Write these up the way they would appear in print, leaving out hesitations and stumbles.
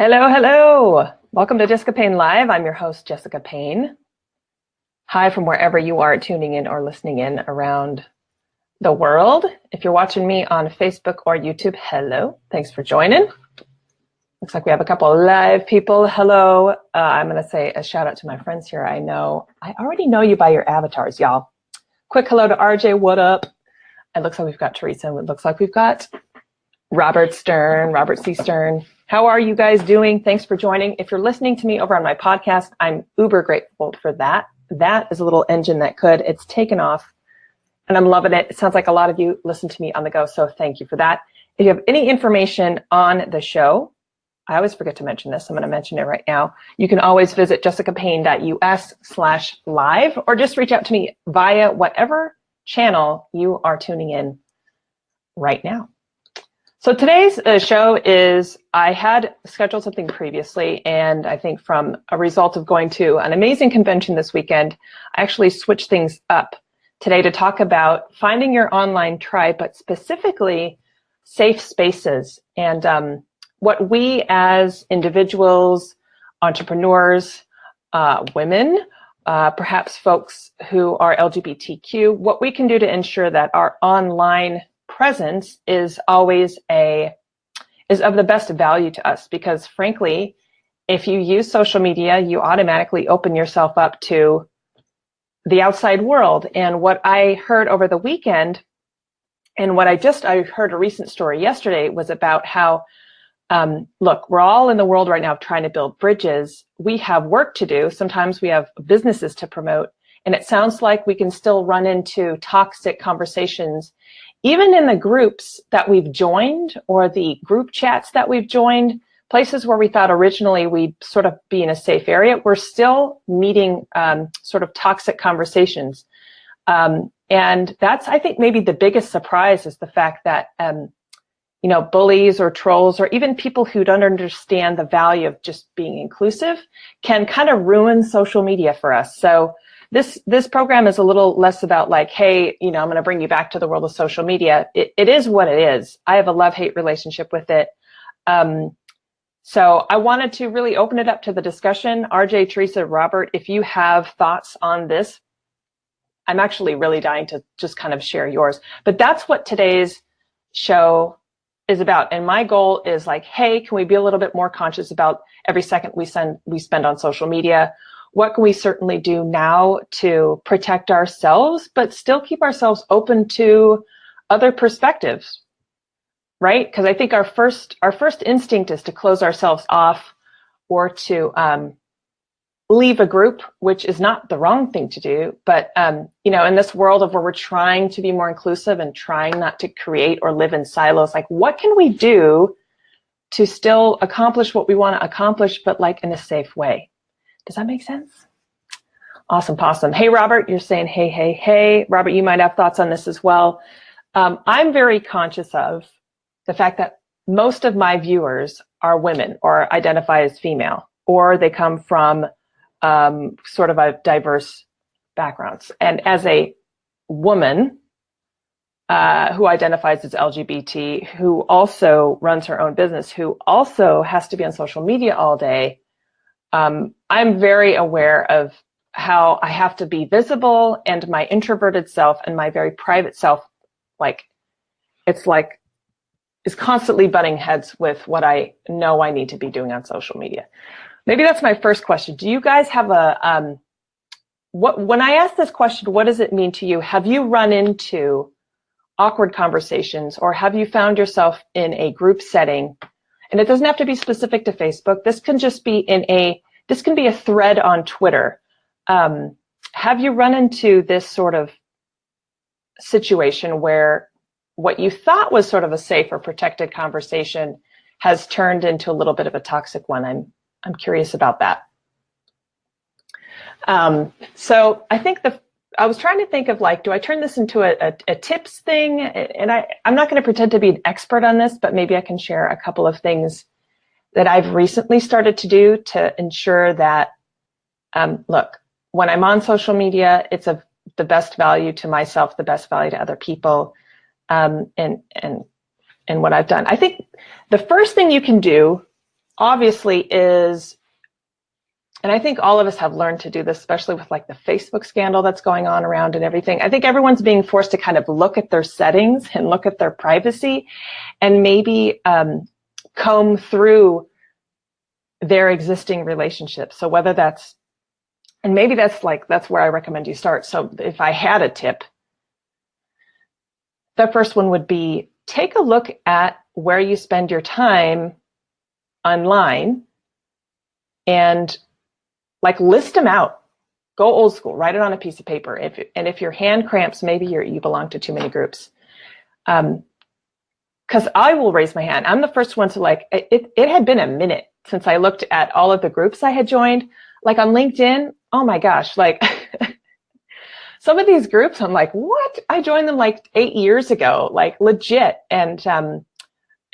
Hello, hello. Welcome to Jessica Payne Live. I'm your host, Jessica Payne. Hi from wherever you are tuning in or listening in around the world. If you're watching me on Facebook or YouTube, hello. Thanks for joining. Looks like we have a couple of live people. Hello. I'm going to say a shout out to my friends here. I already know you by your avatars, y'all. Quick hello to RJ. What up? It looks like we've got Teresa. It looks like we've got Robert C. Stern. How are you guys doing? Thanks for joining. If you're listening to me over on my podcast, I'm uber grateful for that. That is a little engine that could. It's taken off, and I'm loving it. It sounds like a lot of you listen to me on the go, so thank you for that. If you have any information on the show, I always forget to mention this. I'm going to mention it right now. You can always visit jessicapayne.us/live or just reach out to me via whatever channel you are tuning in right now. So today's show is, I had scheduled something previously, and I think from a result of going to an amazing convention this weekend, I actually switched things up today to talk about finding your online tribe, but specifically safe spaces and what we as individuals, entrepreneurs, women, perhaps folks who are LGBTQ, what we can do to ensure that our online presence is always of the best value to us, because frankly, if you use social media, you automatically open yourself up to the outside world. And what I heard over the weekend, and I heard a recent story yesterday, was about how, look, we're all in the world right now trying to build bridges. We have work to do. Sometimes we have businesses to promote, and it sounds like we can still run into toxic conversations even in the groups that we've joined or the group chats that weve joined, places where we thought originally we'd sort of be in a safe area, we're still meeting sort of toxic conversations. And that's, I think, maybe the biggest surprise is the fact that, bullies or trolls or even people who don't understand the value of just being inclusive can kind of ruin social media for us. So this program is a little less about like, hey, I'm going to bring you back to the world of social media. It is what it is. I have a love-hate relationship with it. So I wanted to really open it up to the discussion. RJ, Teresa, Robert, if you have thoughts on this, I'm actually really dying to just kind of share yours. But that's what today's show is about. And my goal is like, hey, can we be a little bit more conscious about every second we spend on social media? What can we certainly do now to protect ourselves, but still keep ourselves open to other perspectives, right? Because I think our first instinct is to close ourselves off or to leave a group, which is not the wrong thing to do. But, in this world of where we're trying to be more inclusive and trying not to create or live in silos, like what can we do to still accomplish what we want to accomplish, but like in a safe way? Does that make sense? Awesome, possum. Hey, Robert, you're saying, hey. Robert, you might have thoughts on this as well. I'm very conscious of the fact that most of my viewers are women or identify as female, or they come from sort of a diverse backgrounds. And as a woman who identifies as LGBT, who also runs her own business, who also has to be on social media all day, I'm very aware of how I have to be visible, and my introverted self and my very private self, is constantly butting heads with what I know I need to be doing on social media. Maybe that's my first question. Do you guys have when I ask this question, what does it mean to you? Have you run into awkward conversations, or have you found yourself in a group setting? And it doesn't have to be specific to Facebook. This can just be this can be a thread on Twitter. Have you run into this sort of situation where what you thought was sort of a safe or protected conversation has turned into a little bit of a toxic one? I'm curious about that. So I think I was trying to think of do I turn this into a tips thing? And I'm not going to pretend to be an expert on this, but maybe I can share a couple of things that I've recently started to do to ensure that, look, when I'm on social media, it's of the best value to myself, the best value to other people, and what I've done. I think the first thing you can do obviously is, and I think all of us have learned to do this, especially with like the Facebook scandal that's going on around and everything. I think everyone's being forced to kind of look at their settings and look at their privacy and maybe comb through their existing relationships. So whether that's, and maybe that's where I recommend you start. So if I had a tip, the first one would be take a look at where you spend your time online and like list them out. Go old school, write it on a piece of paper. If your hand cramps, maybe you belong to too many groups. Because I will raise my hand. I'm the first one to like, it had been a minute since I looked at all of the groups I had joined. Like on LinkedIn, oh my gosh, like some of these groups, I'm like, what? I joined them like 8 years ago, like legit. And I'm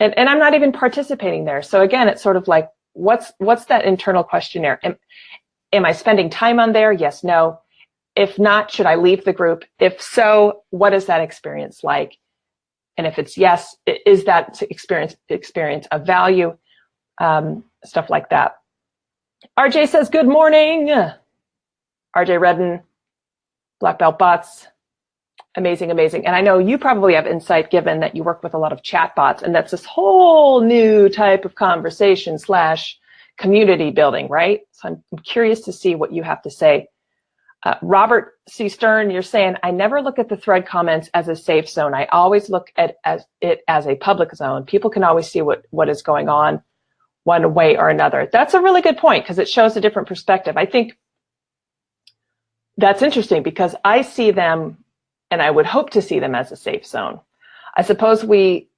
not even participating there. So again, it's sort of like, what's that internal questionnaire? Am I spending time on there? Yes, no. If not, should I leave the group? If so, what is that experience like? And if it's yes, is that experience of value? Stuff like that. RJ says, good morning. RJ Redden, Black Belt Bots. Amazing, amazing. And I know you probably have insight given that you work with a lot of chat bots, and that's this whole new type of conversation / community building, right? So I'm curious to see what you have to say. Robert C. Stern, you're saying, I never look at the thread comments as a safe zone. I always look at it as a public zone. People can always see what is going on one way or another. That's a really good point because it shows a different perspective. I think that's interesting because I see them, and I would hope to see them as a safe zone. I suppose we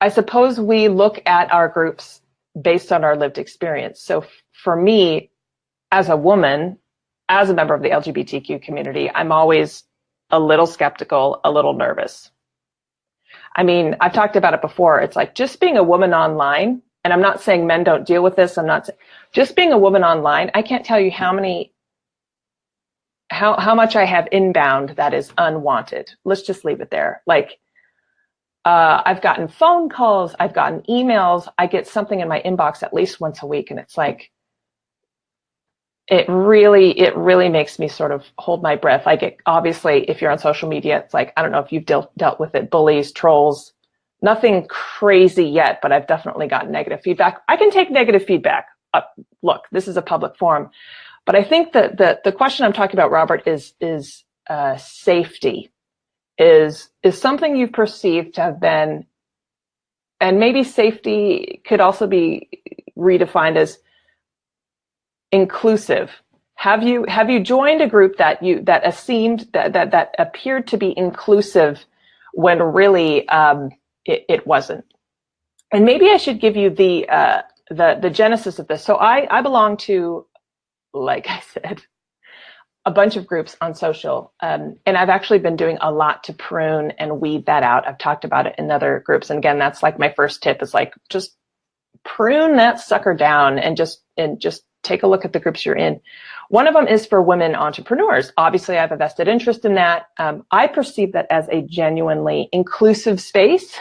look at our groups based on our lived experience. So for me, as a woman, as a member of the LGBTQ community, I'm always a little skeptical, a little nervous. I mean, I've talked about it before. It's like just being a woman online, and I'm not saying men don't deal with this. I'm not just being a woman online. I can't tell you how much I have inbound that is unwanted. Let's just leave it there. Like, I've gotten phone calls, I've gotten emails, I get something in my inbox at least once a week, and it's like, it really makes me sort of hold my breath. Like, obviously, if you're on social media, it's like, I don't know if you've dealt with it, bullies, trolls, nothing crazy yet, but I've definitely gotten negative feedback. I can take negative feedback. Look, this is a public forum. But I think that the question I'm talking about, Robert, is safety. Is something you've perceived to have been, and maybe safety could also be redefined as inclusive. Have you joined a group that appeared to be inclusive when really it wasn't? And maybe I should give you the genesis of this. So I belong to, like I said, a bunch of groups on social. And I've actually been doing a lot to prune and weed that out. I've talked about it in other groups. And again, that's like my first tip is like, just prune that sucker down and just take a look at the groups you're in. One of them is for women entrepreneurs. Obviously, I have a vested interest in that. I perceive that as a genuinely inclusive space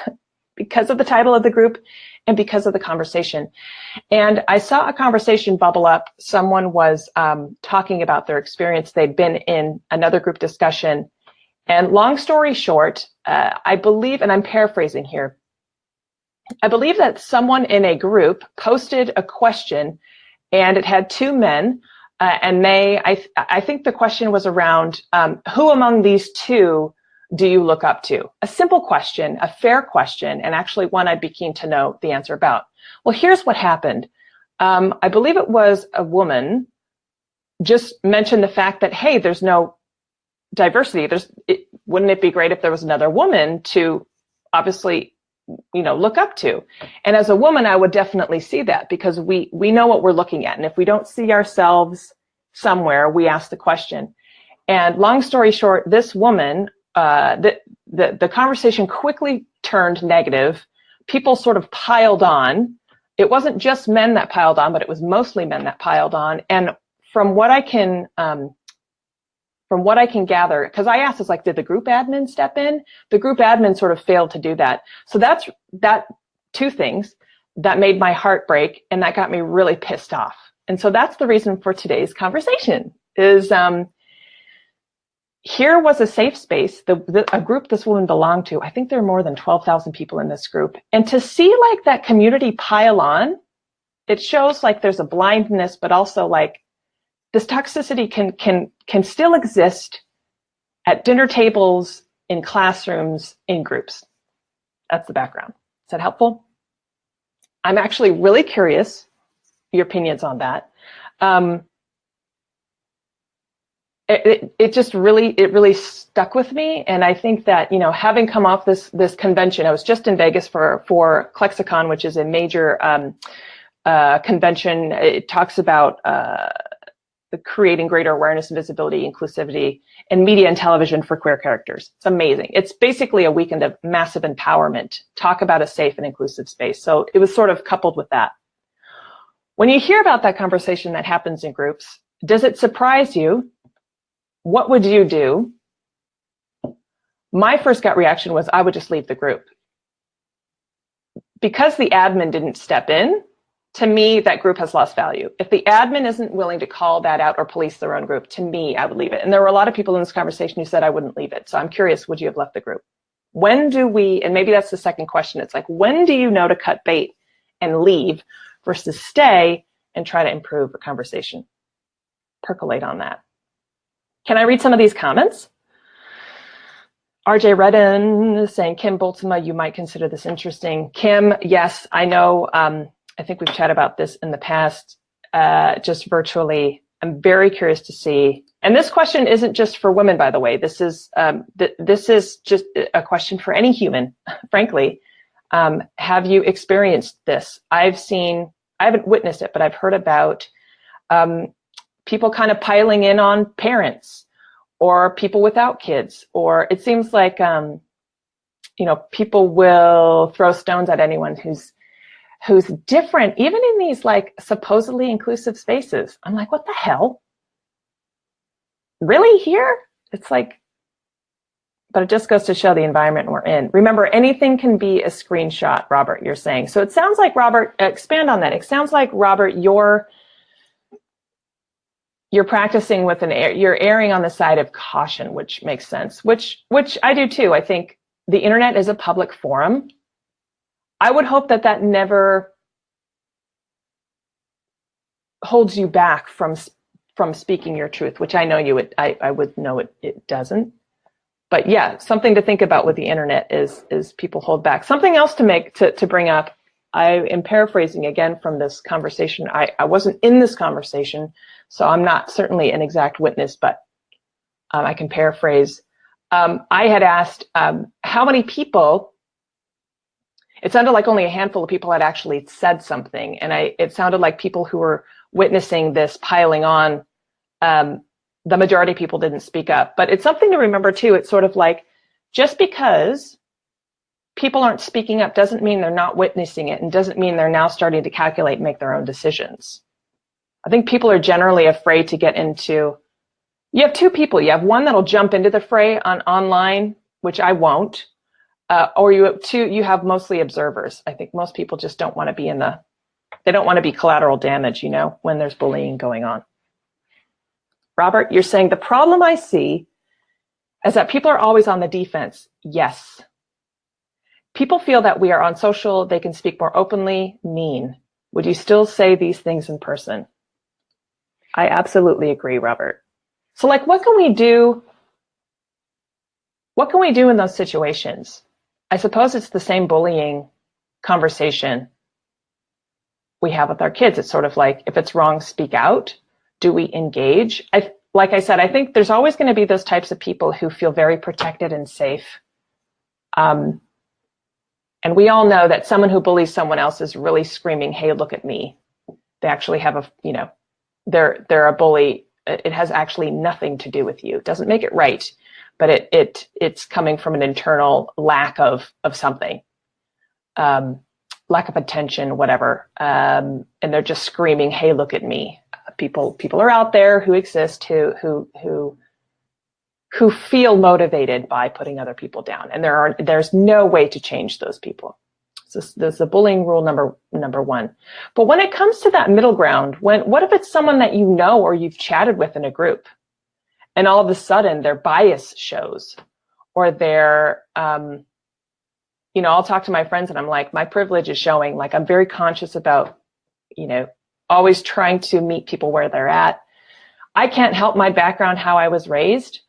because of the title of the group and because of the conversation. And I saw a conversation bubble up. Someone was talking about their experience. They'd been in another group discussion. And long story short, I believe, and I'm paraphrasing here, I believe that someone in a group posted a question, and it had two men, and I think the question was around who among these two do you look up to? A simple question, a fair question, and actually one I'd be keen to know the answer about. Well, here's what happened. I believe it was a woman just mentioned the fact that, hey, there's no diversity. Wouldn't it be great if there was another woman to obviously, look up to? And as a woman, I would definitely see that because we know what we're looking at. And if we don't see ourselves somewhere, we ask the question. And long story short, this woman, the conversation quickly turned negative. People sort of piled on. It wasn't just men that piled on, but it was mostly men that piled on. And from what I can gather, because I asked, like, did the group admin step in? The group admin sort of failed to do that. So that's two things. that made my heart break, and that got me really pissed off. And so that's the reason for today's conversation is, here was a safe space, a group this woman belonged to. I think there are more than 12,000 people in this group. And to see like that community pile on, it shows like there's a blindness, but also like this toxicity can still exist at dinner tables, in classrooms, in groups. That's the background. Is that helpful? I'm actually really curious your opinions on that. It just really stuck with me, and I think that, you know, having come off this convention, I was just in Vegas for ClexaCon, which is a major convention. It talks about creating greater awareness and visibility, inclusivity in media and television for queer characters. It's amazing. It's basically a weekend of massive empowerment. Talk about a safe and inclusive space. So it was sort of coupled with that. When you hear about that conversation that happens in groups, does it surprise you? What would you do? My first gut reaction was I would just leave the group. Because the admin didn't step in, to me, that group has lost value. If the admin isn't willing to call that out or police their own group, to me, I would leave it. And there were a lot of people in this conversation who said I wouldn't leave it. So I'm curious, would you have left the group? When do we, and maybe that's the second question, it's like, when do you know to cut bait and leave versus stay and try to improve a conversation? Percolate on that. Can I read some of these comments? RJ Redden is saying, Kim Boltzma, you might consider this interesting. Kim, yes, I know. I think we've chatted about this in the past, just virtually. I'm very curious to see. And this question isn't just for women, by the way. This is just a question for any human, frankly. Have you experienced this? I haven't witnessed it, but I've heard about people kind of piling in on parents or people without kids, or it seems like, you know, people will throw stones at anyone who's different, even in these like supposedly inclusive spaces. I'm like, what the hell? Really here? It's like, but it just goes to show the environment we're in. Remember, anything can be a screenshot, Robert, you're saying. So it sounds like, Robert, expand on that. It sounds like, Robert, you're practicing with you're erring on the side of caution, which makes sense, which I do too. I think the internet is a public forum. I would hope that never holds you back from speaking your truth, which I know I would know it doesn't. But yeah, something to think about with the internet is people hold back. Something else to bring up. I am paraphrasing again from this conversation. I wasn't in this conversation, so I'm not certainly an exact witness, but I can paraphrase. I had asked how many people. It sounded like only a handful of people had actually said something, and it sounded like people who were witnessing this piling on, the majority of people didn't speak up. But it's something to remember too. It's sort of like, just because people aren't speaking up doesn't mean they're not witnessing it, and doesn't mean they're now starting to calculate and make their own decisions. I think people are generally afraid to get into, you have two people. You have one that'll jump into the fray online, which I won't. Or you have mostly observers. I think most people just don't want to be they don't want to be collateral damage, you know, when there's bullying going on. Robert, you're saying the problem I see is that people are always on the defense. Yes. People feel that we are on social, they can speak more openly, mean. Would you still say these things in person? I absolutely agree, Robert. So like, what can we do? What can we do in those situations? I suppose it's the same bullying conversation we have with our kids. It's sort of like, if it's wrong, speak out. Do we engage? Like I said, I think there's always going to be those types of people who feel very protected and safe. And we all know that someone who bullies someone else is really screaming, hey, look at me. They actually have they're a bully. It has actually nothing to do with you. It doesn't make it right, but it's coming from an internal lack of something, lack of attention, whatever. And they're just screaming, hey, look at me. People are out there who exist who feel motivated by putting other people down, and there's no way to change those people. So there's the bullying rule number one. But when it comes to that middle ground, what if it's someone that you know or you've chatted with in a group, and all of a sudden their bias shows, or their, I'll talk to my friends and I'm like, my privilege is showing. Like, I'm very conscious about, always trying to meet people where they're at. I can't help my background, how I was raised,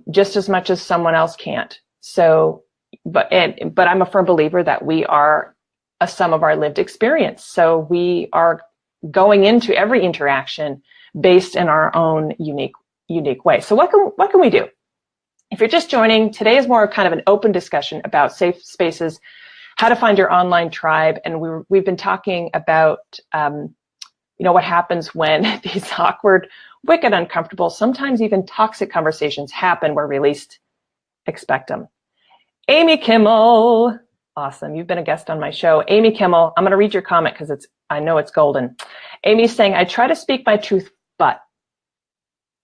just as much as someone else can't. So, but I'm a firm believer that we are a sum of our lived experience. So we are going into every interaction based in our own unique way. So what can we do? If you're just joining, today is more kind of an open discussion about safe spaces, how to find your online tribe, and we've been talking about what happens when these awkward, wicked, uncomfortable, sometimes even toxic conversations happen where we least expect them. Amy Kimmel, awesome. You've been a guest on my show. Amy Kimmel, I'm going to read your comment because I know it's golden. Amy's saying, I try to speak my truth, but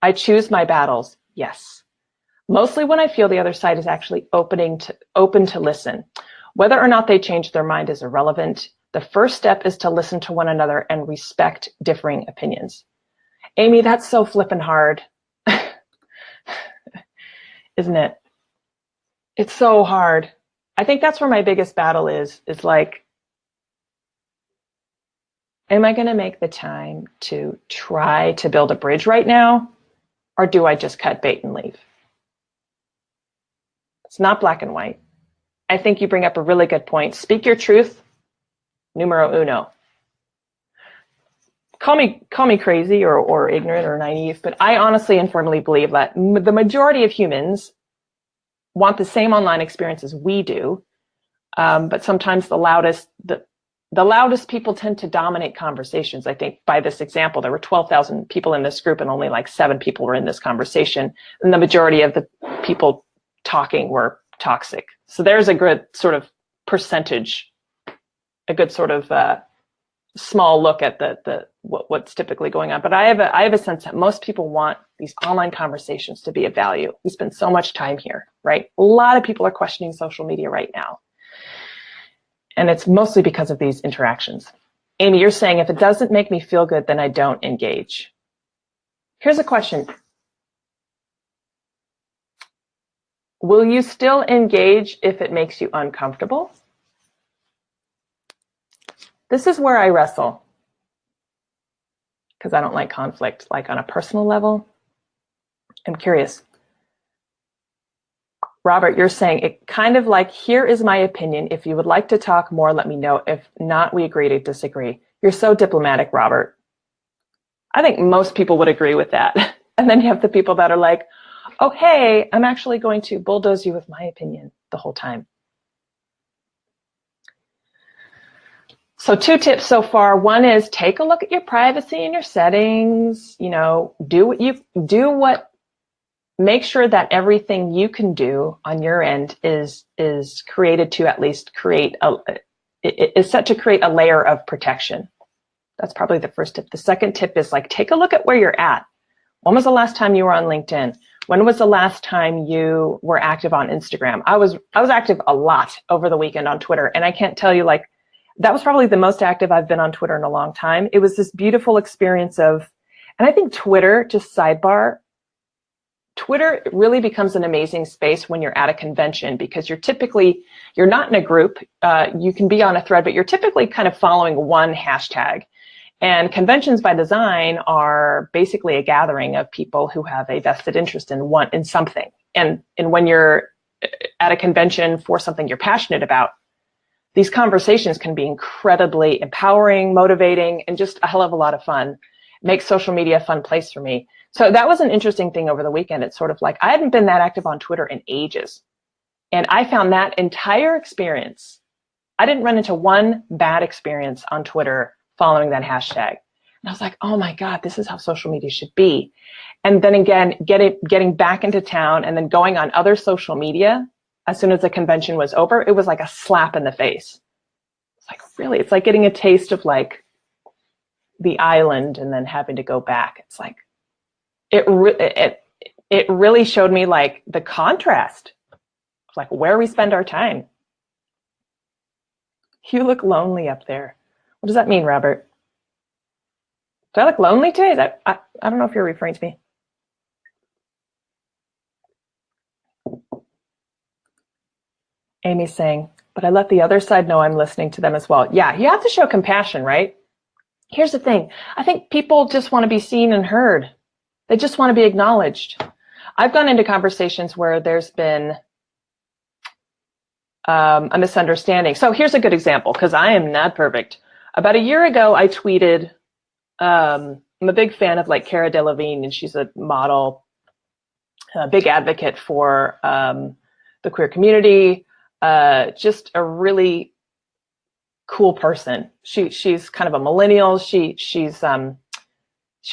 I choose my battles. Yes. Mostly when I feel the other side is actually open to listen. Whether or not they change their mind is irrelevant. The first step is to listen to one another and respect differing opinions. Amy, that's so flippin' hard. Isn't it? It's so hard. I think that's where my biggest battle is like, am I going to make the time to try to build a bridge right now? Or do I just cut bait and leave? It's not black and white. I think you bring up a really good point. Speak your truth, numero uno. Call me crazy or ignorant or naive, but I honestly and firmly believe that the majority of humans want the same online experience as we do, but sometimes the loudest people tend to dominate conversations. I think by this example, there were 12,000 people in this group and only like 7 people were in this conversation, and the majority of the people talking were toxic. So there's a good sort of percentage, a good sort of small look at what's typically going on. But I have a sense that most people want these online conversations to be of value. We spend so much time here, right? A lot of people are questioning social media right now. And it's mostly because of these interactions. Amy, you're saying if it doesn't make me feel good, then I don't engage. Here's a question. Will you still engage if it makes you uncomfortable? This is where I wrestle, because I don't like conflict, like on a personal level. I'm curious. Robert, you're saying it kind of like, here is my opinion. If you would like to talk more, let me know. If not, we agree to disagree. You're so diplomatic, Robert. I think most people would agree with that. And then you have the people that are like, oh, hey, I'm actually going to bulldoze you with my opinion the whole time. So 2 tips so far. One is take a look at your privacy and your settings. Make sure that everything you can do on your end is created to at least is set to create a layer of protection. That's probably the first tip. The second tip is like, take a look at where you're at. When was the last time you were on LinkedIn? When was the last time you were active on Instagram? I was active a lot over the weekend on Twitter, and I can't tell you, like, that was probably the most active I've been on Twitter in a long time. It was this beautiful experience of, and I think Twitter, just sidebar, Twitter really becomes an amazing space when you're at a convention, because you're not in a group. You can be on a thread, but you're typically kind of following one hashtag. And conventions by design are basically a gathering of people who have a vested interest in something. And when you're at a convention for something you're passionate about, these conversations can be incredibly empowering, motivating, and just a hell of a lot of fun. It makes social media a fun place for me. So that was an interesting thing over the weekend. It's sort of like, I hadn't been that active on Twitter in ages. And I found that entire experience, I didn't run into one bad experience on Twitter following that hashtag. And I was like, oh my God, this is how social media should be. And then again, getting back into town and then going on other social media as soon as the convention was over, it was like a slap in the face. It's like, really, it's like getting a taste of like the island and then having to go back. It's like, it really showed me like the contrast of like where we spend our time. You look lonely up there. What does that mean, Robert? Do I look lonely today? I don't know if you're referring to me. Amy's saying, but I let the other side know I'm listening to them as well. Yeah, you have to show compassion, right? Here's the thing. I think people just want to be seen and heard. They just want to be acknowledged. I've gone into conversations where there's been a misunderstanding. So here's a good example, because I am not perfect. About a year ago, I tweeted, I'm a big fan of like Cara Delevingne, and she's a model, a big advocate for the queer community, just a really cool person. She's kind of a millennial. She's an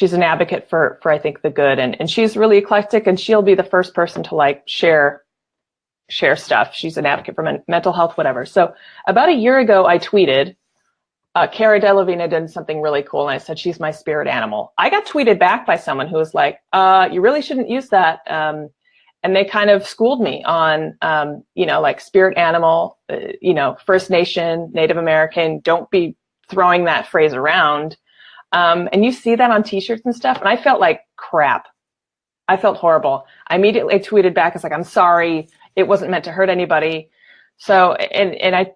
advocate for I think the good, and she's really eclectic, and she'll be the first person to like share stuff. She's an advocate for mental health, whatever. So about a year ago, I tweeted, Cara Delevingne did something really cool, and I said, she's my spirit animal. I got tweeted back by someone who was like, you really shouldn't use that. And they kind of schooled me on, like spirit animal, First Nation, Native American, don't be throwing that phrase around. And you see that on t-shirts and stuff. And I felt like crap. I felt horrible. I immediately tweeted back. It's like, I'm sorry. It wasn't meant to hurt anybody. So, and I,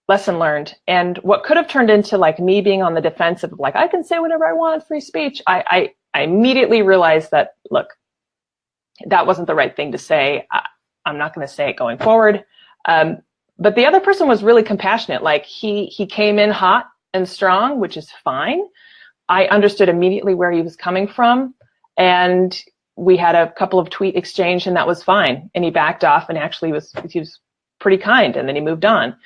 lesson learned. And what could have turned into like me being on the defensive of like, I can say whatever I want, free speech. I immediately realized that, look, that wasn't the right thing to say. I'm not going to say it going forward. But the other person was really compassionate. Like he came in hot and strong, which is fine. I understood immediately where he was coming from. And we had a couple of tweet exchange, and that was fine. And he backed off, and actually he was pretty kind. And then he moved on.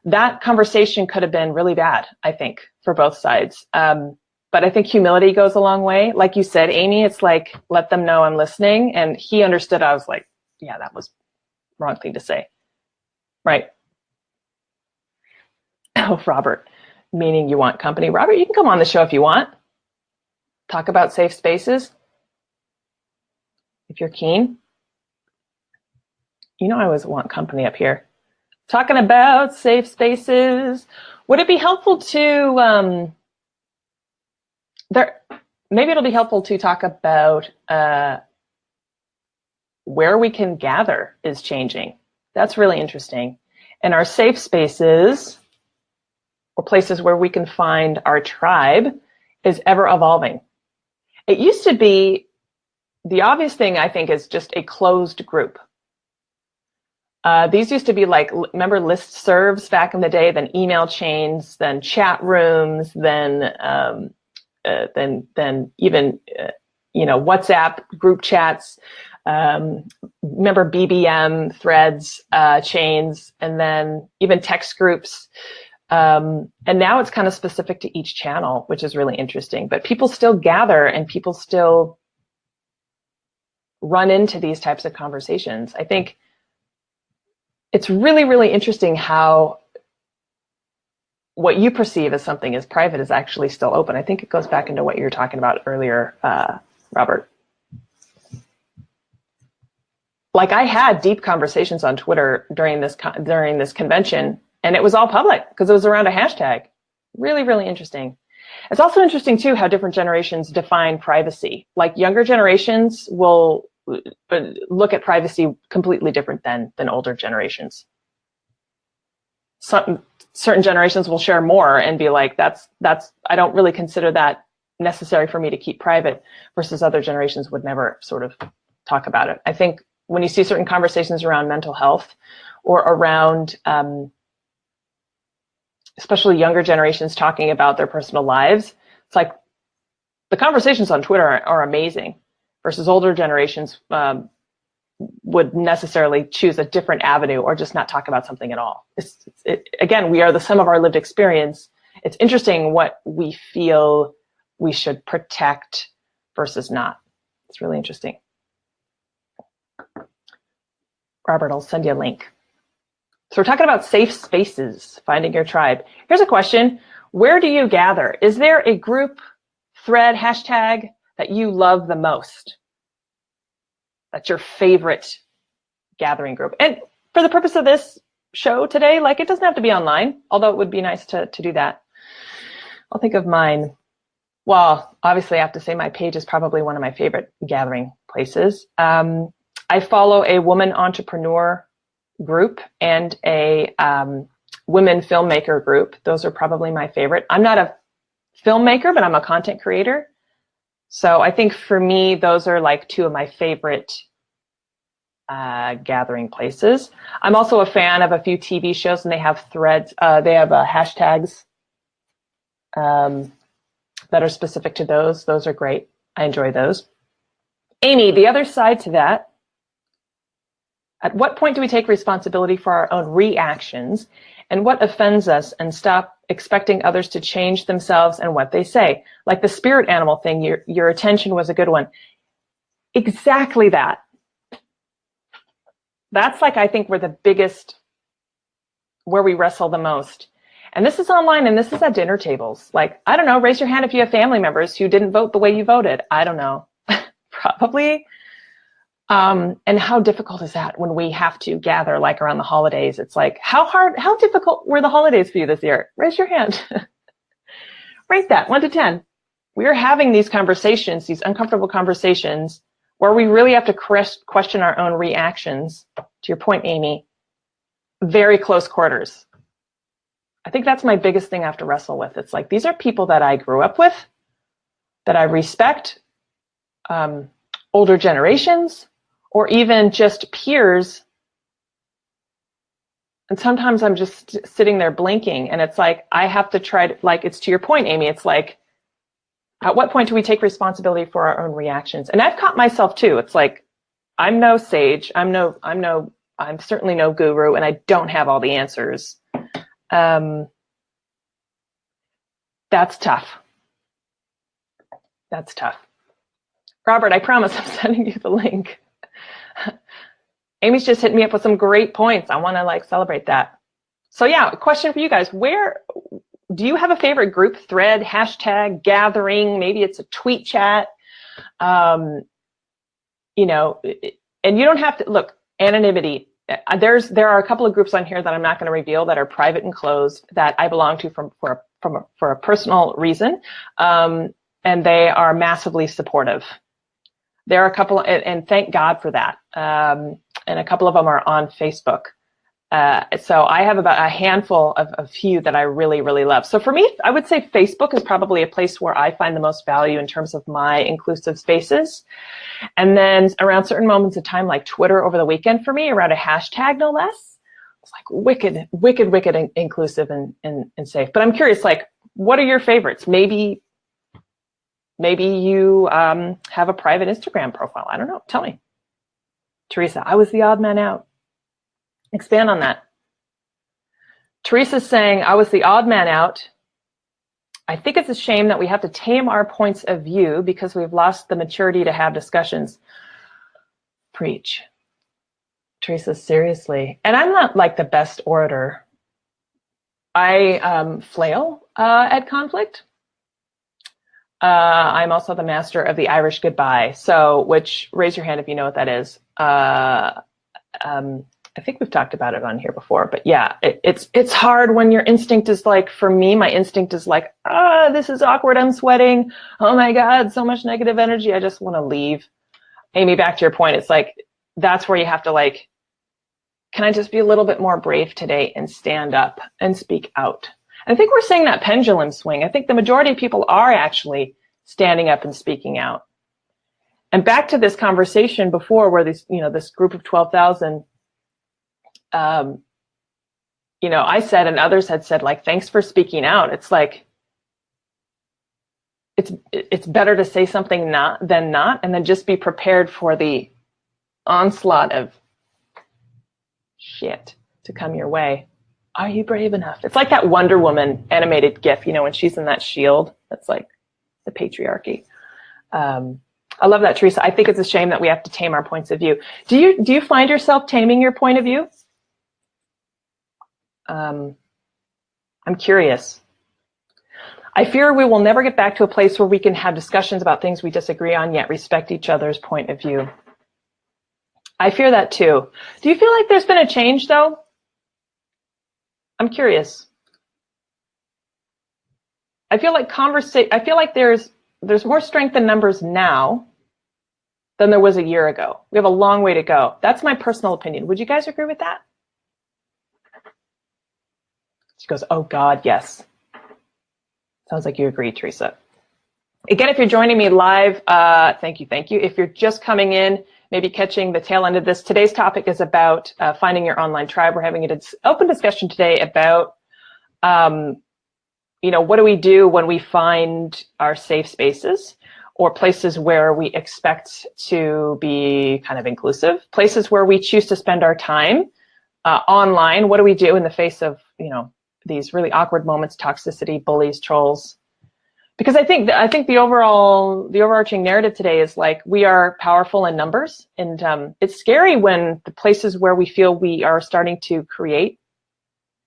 That conversation could have been really bad, I think, for both sides. But I think humility goes a long way. Like you said, Amy, it's like, let them know I'm listening. And he understood. I was like, yeah, that was the wrong thing to say. Right. Oh, Robert, meaning you want company. Robert, you can come on the show if you want. Talk about safe spaces. If you're keen. I always want company up here. Talking about safe spaces. Would it be helpful to, maybe it'll be helpful to talk about where we can gather is changing. That's really interesting. And our safe spaces, or places where we can find our tribe, is ever evolving. It used to be, the obvious thing I think is just a closed group. These used to be like, remember listservs back in the day, then email chains, then chat rooms, then even WhatsApp group chats. Remember BBM threads, chains, and then even text groups. And now it's kind of specific to each channel, which is really interesting. But people still gather, and people still run into these types of conversations. I think it's really, really interesting how what you perceive as something as private is actually still open. I think it goes back into what you were talking about earlier, Robert. Like I had deep conversations on Twitter during this convention, and it was all public because it was around a hashtag. Really, really interesting. It's also interesting too how different generations define privacy. Like younger generations will look at privacy completely different than older generations. Certain generations will share more and be like, that's I don't really consider that necessary for me to keep private, versus other generations would never sort of talk about it. I think when you see certain conversations around mental health or around especially younger generations talking about their personal lives, it's like the conversations on Twitter are amazing, versus older generations would necessarily choose a different avenue or just not talk about something at all. Again, we are the sum of our lived experience. It's interesting what we feel we should protect versus not. It's really interesting. Robert, I'll send you a link. So we're talking about safe spaces, finding your tribe. Here's a question. Where do you gather? Is there a group, thread, hashtag that you love the most? That's your favorite gathering group. And for the purpose of this show today. Like, it doesn't have to be online, although it would be nice to do that. I'll think of mine. Well, obviously I have to say my page is probably one of my favorite gathering places. I follow a woman entrepreneur group and a women filmmaker group. Those are probably my favorite. I'm not a filmmaker, but I'm a content creator. So I think for me, those are like two of my favorite gathering places. I'm also a fan of a few TV shows, and they have threads. They have hashtags that are specific to those. Those are great. I enjoy those. Amy, the other side to that, at what point do we take responsibility for our own reactions, and what offends us, and stop expecting others to change themselves and what they say? Like the spirit animal thing, your attention was a good one. Exactly that. That's like, I think, where we wrestle the most. And this is online, and this is at dinner tables. Like, I don't know, raise your hand if you have family members who didn't vote the way you voted. I don't know. Probably. And how difficult is that when we have to gather like around the holidays? It's like, how difficult were the holidays for you this year? Raise your hand. Rate that 1 to 10. We're having these conversations, these uncomfortable conversations, where we really have to question our own reactions. To your point, Amy, very close quarters. I think that's my biggest thing I have to wrestle with. It's like, these are people that I grew up with, that I respect, older generations, or even just peers. And sometimes I'm just sitting there blinking, and it's like, I have to try to, like, it's to your point, Amy, it's like, at what point do we take responsibility for our own reactions? And I've caught myself too. It's like, I'm no sage. I'm certainly no guru, and I don't have all the answers. That's tough. That's tough. Robert, I promise I'm sending you the link. Amy's just hit me up with some great points. I want to like celebrate that. So yeah, a question for you guys. Where do you have a favorite group, thread, hashtag, gathering? Maybe it's a tweet chat. You know, and you don't have to look, anonymity. There are a couple of groups on here that I'm not going to reveal that are private and closed that I belong to for a personal reason. And they are massively supportive. There are a couple, and thank God for that. And a couple of them are on Facebook. So I have about a handful of a few that I really, really love. So for me, I would say Facebook is probably a place where I find the most value in terms of my inclusive spaces. And then around certain moments of time, like Twitter over the weekend for me, around a hashtag, no less, it's like wicked, wicked, wicked inclusive and safe. But I'm curious, like, what are your favorites? Maybe you have a private Instagram profile. I don't know. Tell me. Teresa, I was the odd man out. Expand on that. Teresa's saying, I was the odd man out. I think it's a shame that we have to tame our points of view because we've lost the maturity to have discussions. Preach. Teresa, seriously. And I'm not like the best orator. I flail at conflict. I'm also the master of the Irish goodbye. So, which, raise your hand if you know what that is. I think we've talked about it on here before, but yeah, it's hard when your instinct is like, for me, my instinct is like, this is awkward. I'm sweating. Oh my God, so much negative energy. I just want to leave. Amy, back to your point. It's like, that's where you have to like, can I just be a little bit more brave today and stand up and speak out? I think we're seeing that pendulum swing. I think the majority of people are actually standing up and speaking out. And back to this conversation before where this group of 12,000, I said, and others had said, like, thanks for speaking out. It's like, it's better to say something than not, and then just be prepared for the onslaught of shit to come your way. Are you brave enough? It's like that Wonder Woman animated GIF, when she's in that shield. That's like the patriarchy. I love that, Teresa. I think it's a shame that we have to tame our points of view. Do you find yourself taming your point of view? I'm curious. I fear we will never get back to a place where we can have discussions about things we disagree on, yet respect each other's point of view. I fear that too. Do you feel like there's been a change though? I'm curious. I feel like there's more strength in numbers now than there was a year ago. We have a long way to go. That's my personal opinion. Would you guys agree with that? She goes, oh God, yes. Sounds like you agree, Teresa. Again, if you're joining me live, thank you. If you're just coming in, maybe catching the tail end of this, today's topic is about finding your online tribe. We're having an open discussion today about, what do we do when we find our safe spaces or places where we expect to be kind of inclusive, places where we choose to spend our time online. What do we do in the face of, these really awkward moments, toxicity, bullies, trolls? Because I think the overarching narrative today is like we are powerful in numbers, and it's scary when the places where we feel we are starting to create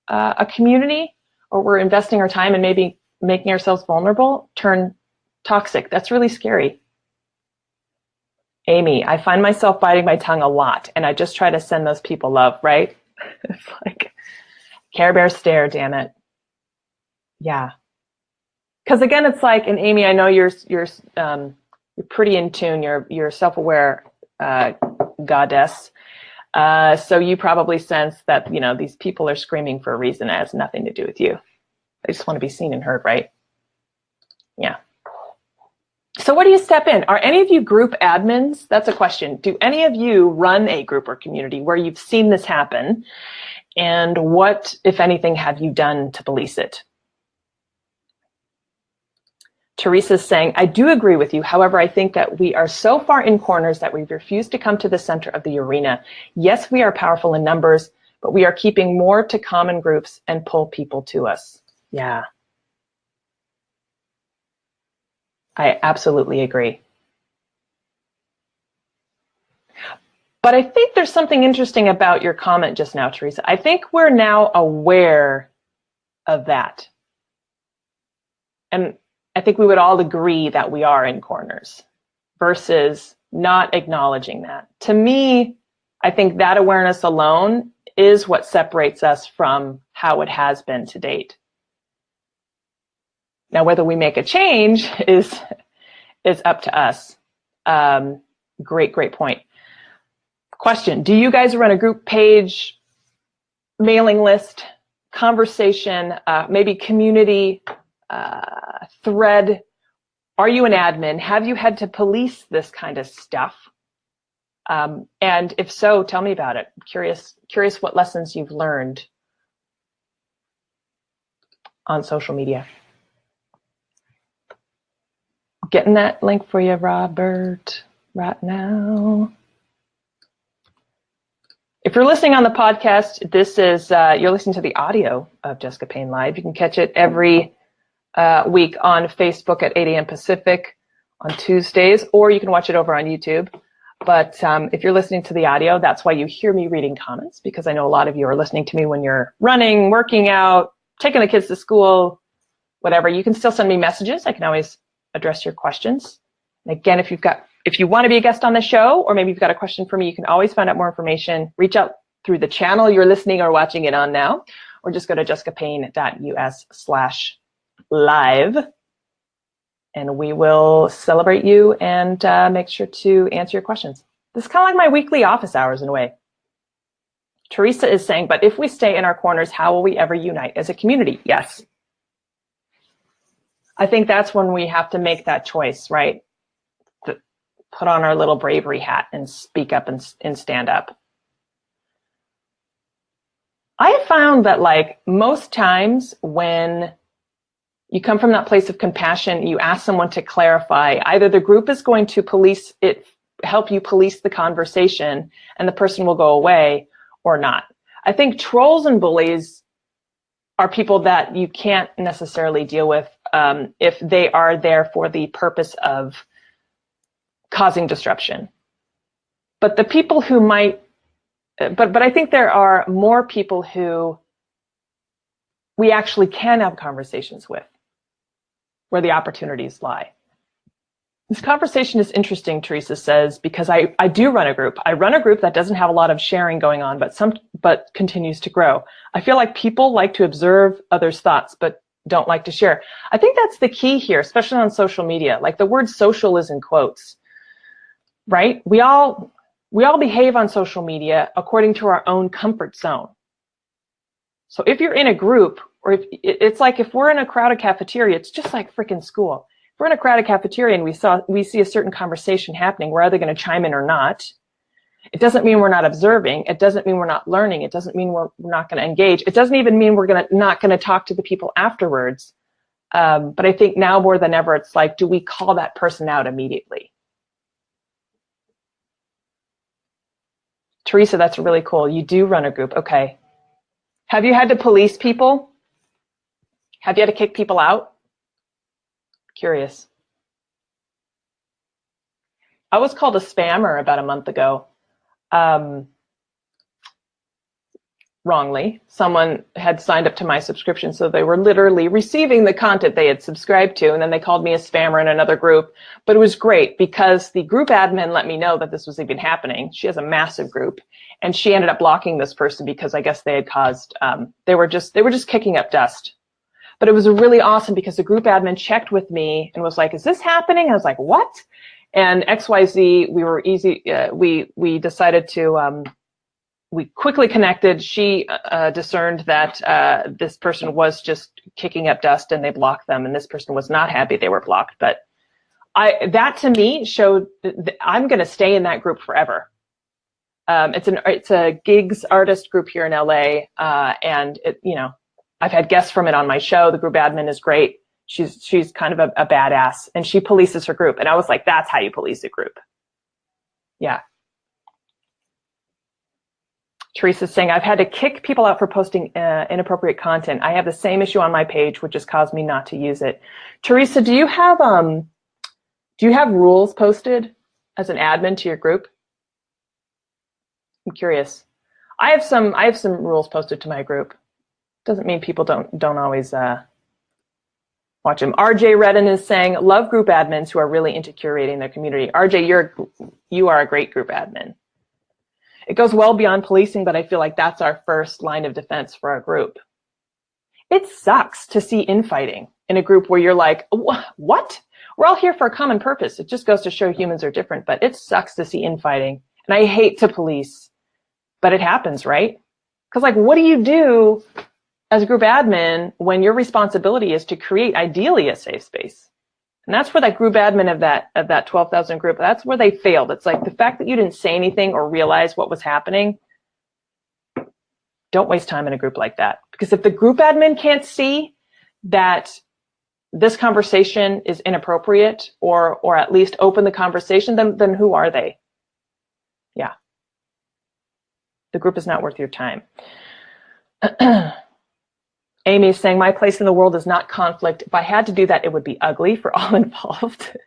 a community, or we're investing our time and maybe making ourselves vulnerable, turn toxic. That's really scary. Amy, I find myself biting my tongue a lot, and I just try to send those people love, right? It's like Care Bear stare, damn it. Yeah. Because again, it's like, and Amy, I know you're pretty in tune. You're a self-aware goddess. So you probably sense that these people are screaming for a reason that has nothing to do with you. They just want to be seen and heard, right? Yeah. So where do you step in? Are any of you group admins? That's a question. Do any of you run a group or community where you've seen this happen? And what, if anything, have you done to police it? Teresa's saying, I do agree with you. However, I think that we are so far in corners that we refuse to come to the center of the arena. Yes, we are powerful in numbers, but we are keeping more to common groups and pull people to us. Yeah. I absolutely agree. But I think there's something interesting about your comment just now, Teresa. I think we're now aware of that. And I think we would all agree that we are in corners versus not acknowledging that. To me, I think that awareness alone is what separates us from how it has been to date. Now, whether we make a change is up to us. Great point. Question, do you guys run a group page, mailing list, conversation, maybe community, thread? Are you an admin? Have you had to police this kind of stuff? And if so, tell me about it. I'm curious what lessons you've learned on social media. Getting that link for you, Robert, right now. If you're listening on the podcast, this is you're listening to the audio of Jessica Payne Live. You can catch it every week on Facebook at 8 a.m. Pacific on Tuesdays, or you can watch it over on YouTube. But if you're listening to the audio, that's why you hear me reading comments, because I know a lot of you are listening to me when you're running, working out, taking the kids to school, whatever. You can still send me messages. I can always address your questions. And again, if you want to be a guest on the show, or maybe you've got a question for me, you can always find out more information. Reach out through the channel you're listening or watching it on now, or just go to jessicapayne.us/live, and we will celebrate you and make sure to answer your questions. This is kind of like my weekly office hours in a way. Teresa is saying, but if we stay in our corners, how will we ever unite as a community? Yes. I think that's when we have to make that choice, right? Put on our little bravery hat and speak up and stand up. I have found that most times when you come from that place of compassion, you ask someone to clarify, either the group is going to police it, help you police the conversation, and the person will go away, or not. I think trolls and bullies are people that you can't necessarily deal with if they are there for the purpose of causing disruption. But the people who might, but I think there are more people who we actually can have conversations with, where the opportunities lie. This conversation is interesting, Teresa says, because I do run a group. I run a group that doesn't have a lot of sharing going on, but continues to grow. I feel like people like to observe others' thoughts, but don't like to share. I think that's the key here, especially on social media. Like the word social is in quotes, right? We all behave on social media according to our own comfort zone. So if you're in a group, or if it's like if we're in a crowded cafeteria, it's just like freaking school. If we're in a crowded cafeteria and we see a certain conversation happening, we're either going to chime in or not. It doesn't mean we're not observing. It doesn't mean we're not learning. It doesn't mean we're not going to engage. It doesn't even mean we're not going to talk to the people afterwards. But I think now more than ever, it's like, do we call that person out immediately? Teresa, that's really cool. You do run a group. Okay. Have you had to police people? Have you had to kick people out? Curious. I was called a spammer about a month ago. Wrongly. Someone had signed up to my subscription, so they were literally receiving the content they had subscribed to, and then they called me a spammer in another group. But it was great because the group admin let me know that this was even happening. She has a massive group, and she ended up blocking this person because I guess they had caused, they were just kicking up dust. But it was really awesome because the group admin checked with me and was like, is this happening? I was like, what? And XYZ, we were easy, we decided to, we quickly connected. She discerned that this person was just kicking up dust and they blocked them, and this person was not happy they were blocked. But that to me showed that I'm going to stay in that group forever. It's a gigs artist group here in LA, and I've had guests from it on my show. The group admin is great. She's kind of a badass, and she polices her group. And I was like, that's how you police a group. Yeah. Teresa's saying, I've had to kick people out for posting inappropriate content. I have the same issue on my page, which has caused me not to use it. Teresa, do you have rules posted as an admin to your group? I'm curious. I have some rules posted to my group. Doesn't mean people don't always watch them. RJ Redden is saying, love group admins who are really into curating their community. RJ, you are a great group admin. It goes well beyond policing, but I feel like that's our first line of defense for our group. It sucks to see infighting in a group where you're like, what? We're all here for a common purpose. It just goes to show humans are different, but it sucks to see infighting. And I hate to police, but it happens, right? Because like, what do you do as a group admin when your responsibility is to create ideally a safe space? And that's where that group admin of that 12,000 group, that's where they failed. It's like the fact that you didn't say anything or realize what was happening. Don't waste time in a group like that. Because if the group admin can't see that this conversation is inappropriate or at least open the conversation, then who are they? Yeah. The group is not worth your time. Amy is saying, my place in the world is not conflict. If I had to do that, it would be ugly for all involved.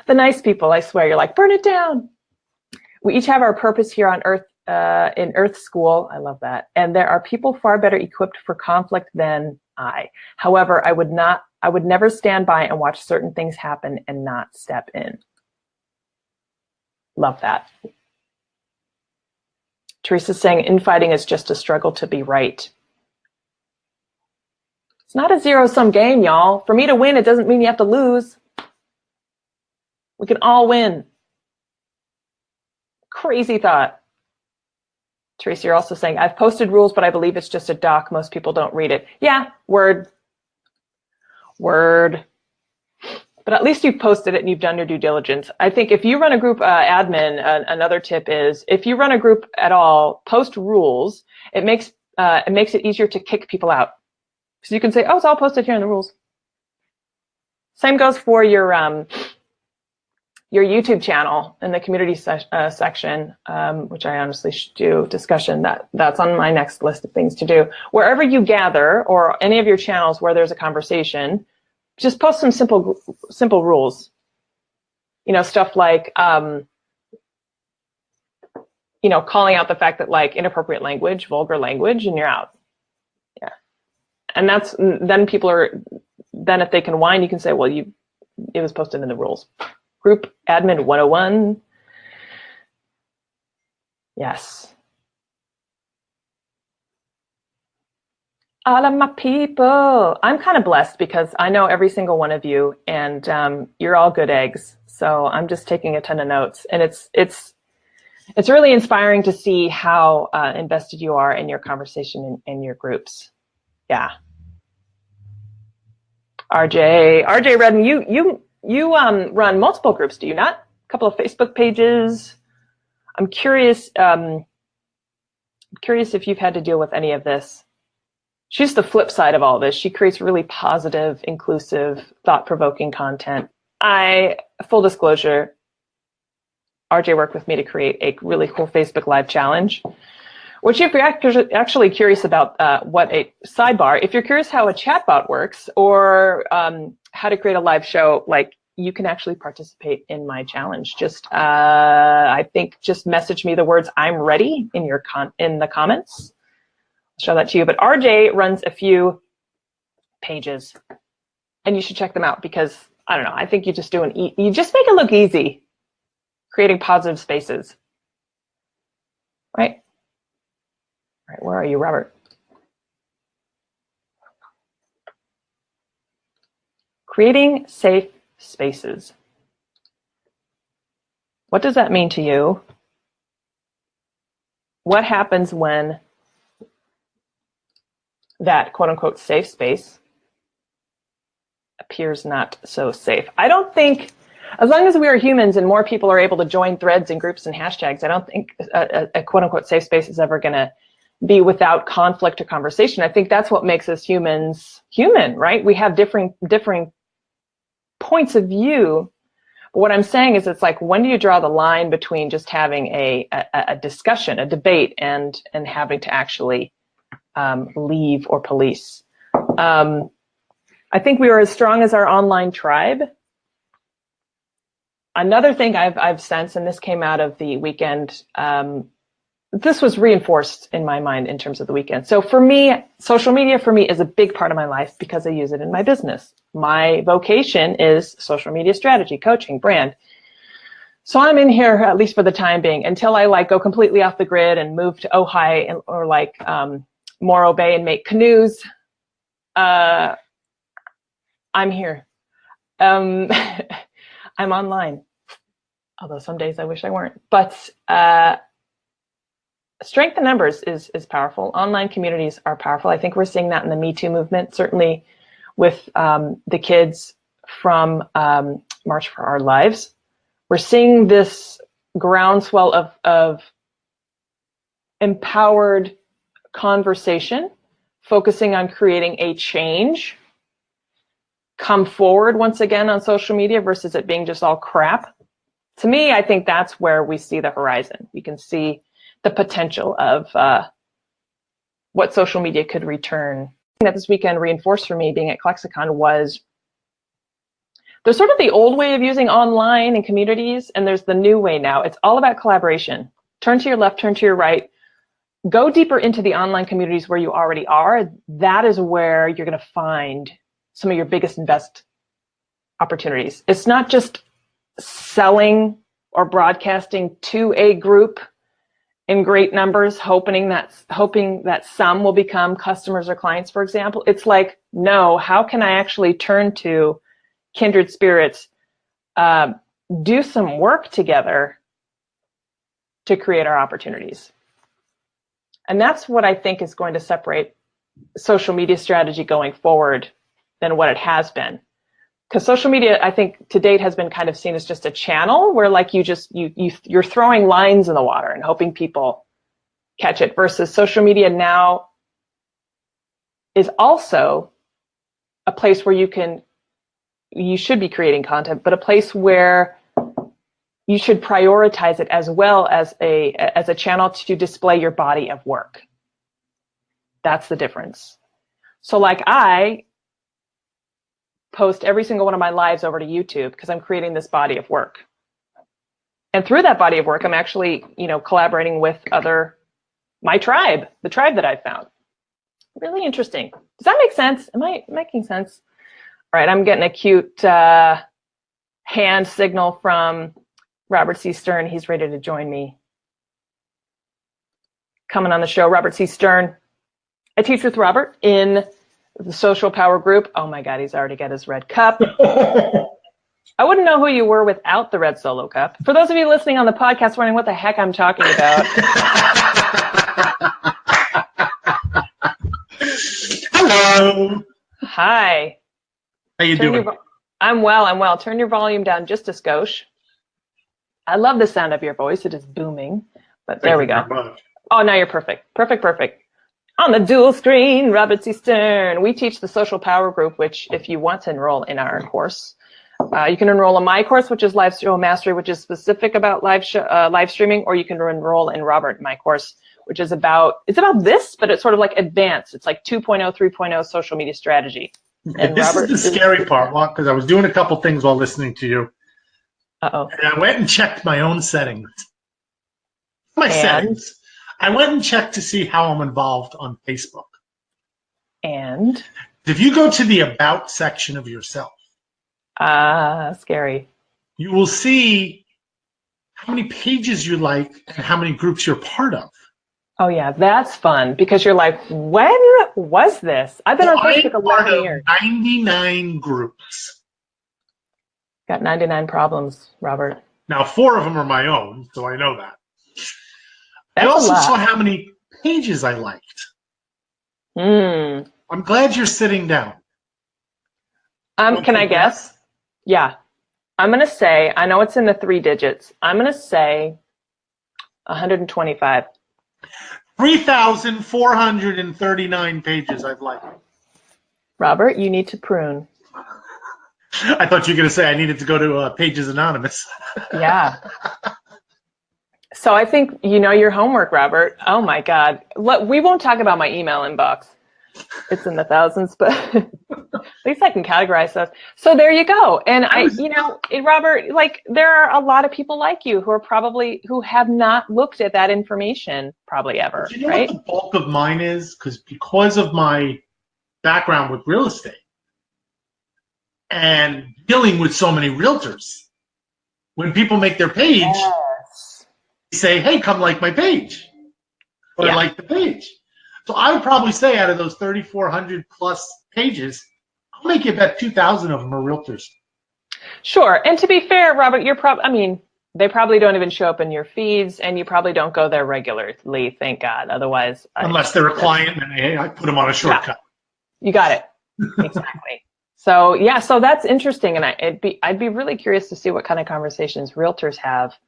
The nice people, I swear, you're like, burn it down. We each have our purpose here on Earth, in Earth School. I love that. And there are people far better equipped for conflict than I. However, I would never stand by and watch certain things happen and not step in. Love that. Teresa's saying, infighting is just a struggle to be right. It's not a zero-sum game, y'all. For me to win, it doesn't mean you have to lose. We can all win. Crazy thought. Teresa, you're also saying, I've posted rules, but I believe it's just a doc. Most people don't read it. Yeah, word. But at least you've posted it and you've done your due diligence. I think if you run a group admin, another tip is, if you run a group at all, post rules. It makes it easier to kick people out. So you can say, oh, it's all posted here in the rules. Same goes for your YouTube channel in the community section, which I honestly should do discussion. That's on my next list of things to do. Wherever you gather, or any of your channels where there's a conversation, just post some simple rules. Stuff like, calling out the fact that like inappropriate language, vulgar language, and you're out. Yeah. And then people are, then if they can whine, you can say, well, it was posted in the rules. Group Admin 101. Yes. All of my people. I'm kind of blessed because I know every single one of you, and you're all good eggs. So I'm just taking a ton of notes, and it's really inspiring to see how invested you are in your conversation in your groups. Yeah. RJ Redden, you run multiple groups, do you not? A couple of Facebook pages. I'm curious if you've had to deal with any of this. She's the flip side of all this. She creates really positive, inclusive, thought-provoking content. Full disclosure, RJ worked with me to create a really cool Facebook Live challenge, which if you're actually curious about if you're curious how a chatbot works or how to create a live show, like you can actually participate in my challenge. I think just message me the words "I'm ready" in the comments. I'll show that to you. But RJ runs a few pages, and you should check them out because I don't know. I think you just make it look easy, creating positive spaces, right? All right, where are you, Robert? Creating safe spaces. What does that mean to you? What happens when that quote-unquote safe space appears not so safe? I don't think, as long as we are humans and more people are able to join threads and groups and hashtags, I don't think a quote-unquote safe space is ever going to be without conflict or conversation. I think that's what makes us humans human, right? We have differing points of view. But what I'm saying is, it's like, when do you draw the line between just having a discussion, a debate, and having to actually leave or police? I think we are as strong as our online tribe. Another thing I've sensed, and this came out of the weekend, this was reinforced in my mind in terms of the weekend. So for me, social media for me is a big part of my life because I use it in my business. My vocation is social media strategy, coaching, brand. So I'm in here, at least for the time being, until I go completely off the grid and move to Ojai or Morro Bay and make canoes. I'm here. I'm online. Although some days I wish I weren't. But strength in numbers is powerful. Online communities are powerful. I think we're seeing that in the Me Too movement, certainly with the kids from March for Our Lives. We're seeing this groundswell of empowered conversation, focusing on creating a change, come forward once again on social media versus it being just all crap. To me, I think that's where we see the horizon. You can see the potential of what social media could return. That this weekend reinforced for me being at ClexaCon was there's sort of the old way of using online and communities, and there's the new way now. It's all about collaboration. Turn to your left, turn to your right. Go deeper into the online communities where you already are. That is where you're going to find some of your biggest invest opportunities. It's not just selling or broadcasting to a group in great numbers, hoping that some will become customers or clients, for example. It's like, no, how can I actually turn to kindred spirits, do some work together to create our opportunities? And that's what I think is going to separate social media strategy going forward than what it has been. Because social media, I think, to date has been kind of seen as just a channel where like you're throwing lines in the water and hoping people catch it, versus social media now is also a place where you should be creating content, but a place where you should prioritize it as well as a channel to display your body of work. That's the difference. So like I post every single one of my lives over to YouTube because I'm creating this body of work. And through that body of work, I'm actually, collaborating with my tribe, the tribe that I've found. Really interesting. Does that make sense? Am I making sense? All right, I'm getting a cute hand signal from Robert C. Stern. He's ready to join me. Coming on the show, Robert C. Stern. I teach with Robert in the Social Power Group. Oh my God, he's already got his red cup. I wouldn't know who you were without the red solo cup. For those of you listening on the podcast wondering what the heck I'm talking about. Hello. Hi. How you doing? I'm well. Turn your volume down just a skosh. I love the sound of your voice. It is booming. But there we go. Oh, now you're perfect. Perfect. On the dual screen, Robert C. Stern. We teach the Social Power Group, which if you want to enroll in our course, you can enroll in my course, which is Live Show Mastery, which is specific about live streaming, or you can enroll in Robert, my course, which is about this, but it's sort of like advanced. It's like 2.0, 3.0 social media strategy. And this Robert is the scary part, because I was doing a couple things while listening to you. Uh-oh. And I went and checked my own settings. Settings. I went and checked to see how I'm involved on Facebook. And? If you go to the About section of yourself. Scary. You will see how many pages you like and how many groups you're part of. Oh, yeah, that's fun because you're like, when was this? I've been on Facebook 11 years. 99 groups. Got 99 problems, Robert. Now, 4 of them are my own, so I know that. That's I also saw how many pages I liked. I'm glad you're sitting down. Can I guess? Yeah. I'm going to say, I know it's in the 3 digits. I'm going to say 125. 3,439 pages I've liked. Robert, you need to prune. I thought you were going to say I needed to go to Pages Anonymous. Yeah. So I think you know your homework, Robert. Oh my God. We won't talk about my email inbox. It's in the thousands, but at least I can categorize those. So there you go. And Robert, like there are a lot of people like you who have not looked at that information probably ever. Do you know right? what the bulk of mine is? Because of my background with real estate and dealing with so many realtors, when people make their page, they say, hey, come like my page. Or like the page. So I would probably say out of those 3,400 plus pages, I'll make you bet 2,000 of them are realtors. Sure. And to be fair, Robert, they probably don't even show up in your feeds and you probably don't go there regularly, thank God. Otherwise. Unless they're a client and I put them on a shortcut. Yeah, you got it. Exactly. So that's interesting. And I'd be really curious to see what kind of conversations realtors have.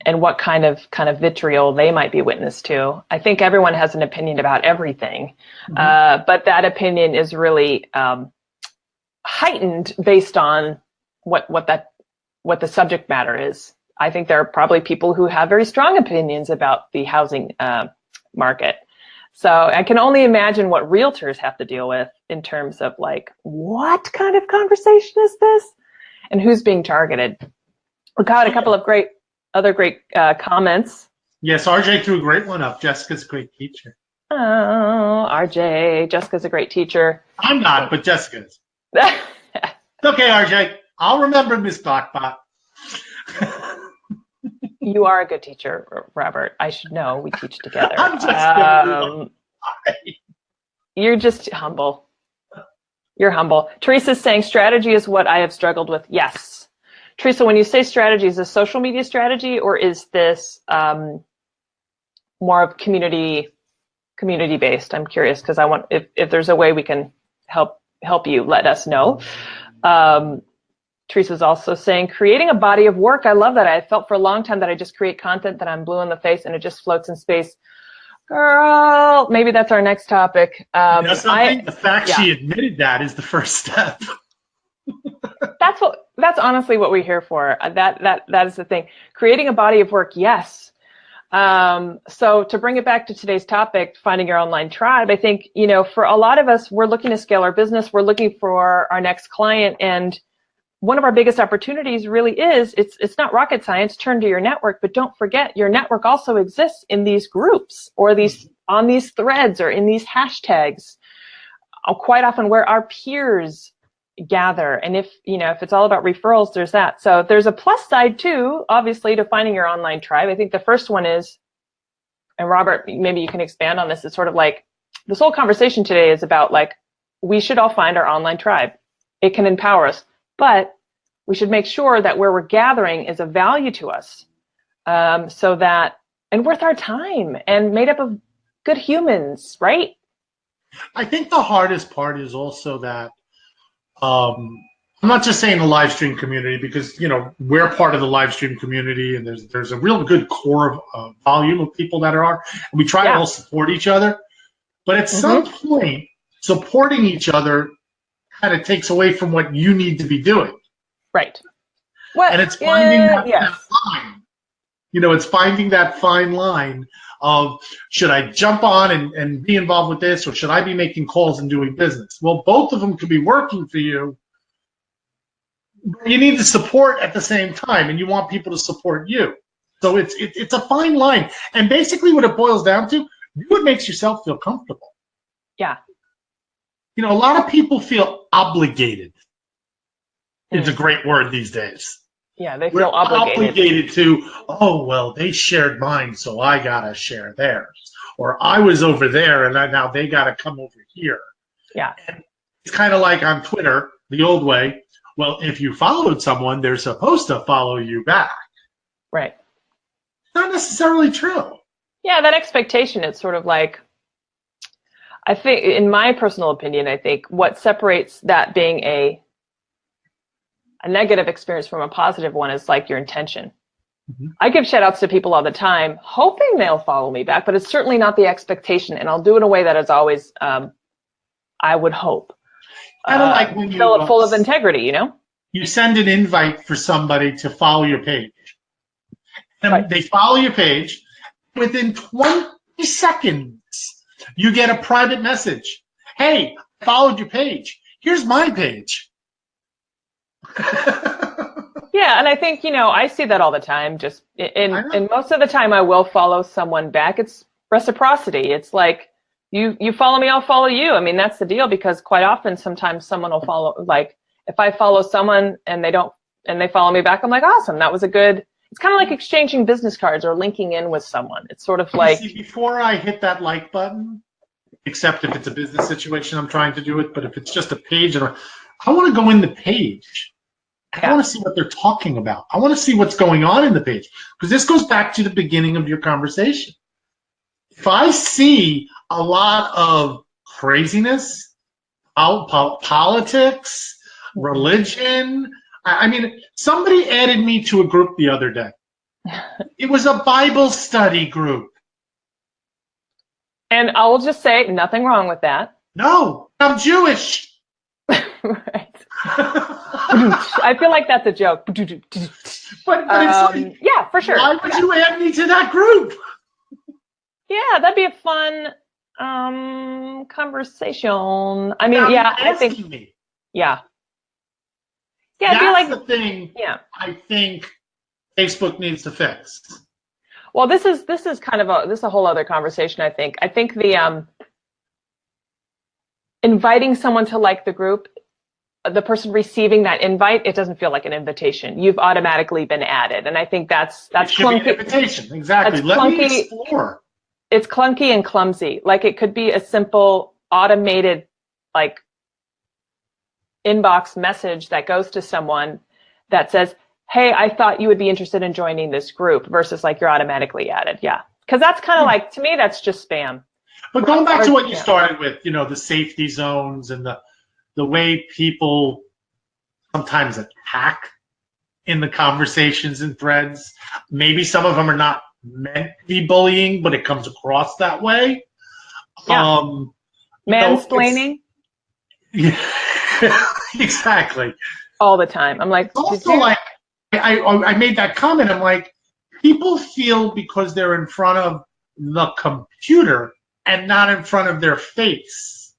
And what kind of vitriol they might be witness to. I think everyone has an opinion about everything, but that opinion is really heightened based on what the subject matter is. I think there are probably people who have very strong opinions about the housing market. So I can only imagine what realtors have to deal with in terms of like, what kind of conversation is this, and who's being targeted. We got a couple of other great comments. Yes, RJ threw a great one up. Jessica's a great teacher. Oh, RJ, Jessica's a great teacher. I'm not, but Jessica is. It's okay, RJ. I'll remember Miss Blackbot. You are a good teacher, Robert. I should know. We teach together. I'm just You're just humble. You're humble. Teresa's saying strategy is what I have struggled with. Yes. Teresa, when you say strategy, is this social media strategy or is this more of community based? I'm curious because I want if there's a way we can help you, let us know. Teresa's also saying creating a body of work. I love that. I felt for a long time that I just create content that I'm blue in the face and it just floats in space. Girl, maybe that's our next topic. The fact she admitted that is the first step. That's honestly what we're here for. That is the thing. Creating a body of work, yes. So to bring it back to today's topic, finding your online tribe, I think, for a lot of us, we're looking to scale our business. We're looking for our next client. And one of our biggest opportunities really is, it's not rocket science, turn to your network, but don't forget your network also exists in these groups or on these threads or in these hashtags. Quite often where our peers gather. And if it's all about referrals, there's that. So there's a plus side too, obviously, to finding your online tribe. I think the first one is, and Robert, maybe you can expand on this, it's sort of like this whole conversation today is about like, we should all find our online tribe. It can empower us, but we should make sure that where we're gathering is of value to us, so that, and worth our time and made up of good humans, right? I think the hardest part is also that I'm not just saying the live stream community, because we're part of the live stream community, and there's a real good core of volume of people that are, and we try to all support each other. But at some point, supporting each other kind of takes away from what you need to be doing. Right. Well, and it's finding that line. It's finding that fine line of, should I jump on and be involved with this, or should I be making calls and doing business? Well, both of them could be working for you. You need the support at the same time, and you want people to support you. So it's a fine line. And basically what it boils down to, do what makes yourself feel comfortable. Yeah. A lot of people feel obligated. It's a great word these days. Yeah, they feel obligated to, oh, well, they shared mine, so I got to share theirs. Or I was over there, and now they got to come over here. Yeah. And it's kind of like on Twitter, the old way. Well, if you followed someone, they're supposed to follow you back. Right. Not necessarily true. Yeah, that expectation, it's sort of like, I think, in my personal opinion, I think what separates that being a negative experience from a positive one is like your intention. I give shout outs to people all the time, hoping they'll follow me back, but it's certainly not the expectation. And I'll do it in a way that is always, I would hope, I don't like when you full of integrity, You send an invite for somebody to follow your page. And they follow your page. Within 20 seconds, you get a private message. Hey, I followed your page. Here's my page. Yeah, and I think, I see that all the time. Just and most of the time I will follow someone back. It's reciprocity. It's like you follow me, I'll follow you. I mean, that's the deal, because quite often sometimes someone will follow, like if I follow someone and they follow me back, I'm like, awesome, that was a good. It's kind of like exchanging business cards or linking in with someone. It's sort of like, see, before I hit that like button, except if it's a business situation I'm trying to do it, but if it's just a page, I want to go in the page. I want to see what they're talking about. I want to see what's going on in the page, because this goes back to the beginning of your conversation. If I see a lot of craziness, politics, religion, I mean, somebody added me to a group the other day. It was a Bible study group. And I will just say, nothing wrong with that. No, I'm Jewish. Right. I feel like that's a joke. But it's like, yeah, for sure. Why would you add me to that group? Yeah, that'd be a fun conversation. I mean, I think. Me. Yeah. Yeah, I feel like the thing. Yeah. I think Facebook needs to fix. Well, this is kind of a whole other conversation. I think the inviting someone to like the group, the person receiving that invite, it doesn't feel like an invitation. You've automatically been added, and I think that's clunky. Be an invitation, exactly. Let me explore. It's clunky and clumsy. Like it could be a simple automated like inbox message that goes to someone that says, hey, I thought you would be interested in joining this group, versus like you're automatically added. Yeah. Because that's kind of like, to me, that's just spam. But going back to what you started with, the safety zones and the way people sometimes attack in the conversations and threads. Maybe some of them are not meant to be bullying, but it comes across that way. Yeah. Mansplaining. Yeah. Exactly. All the time. I'm like, also like, I made that comment. I'm like, people feel because they're in front of the computer and not in front of their face,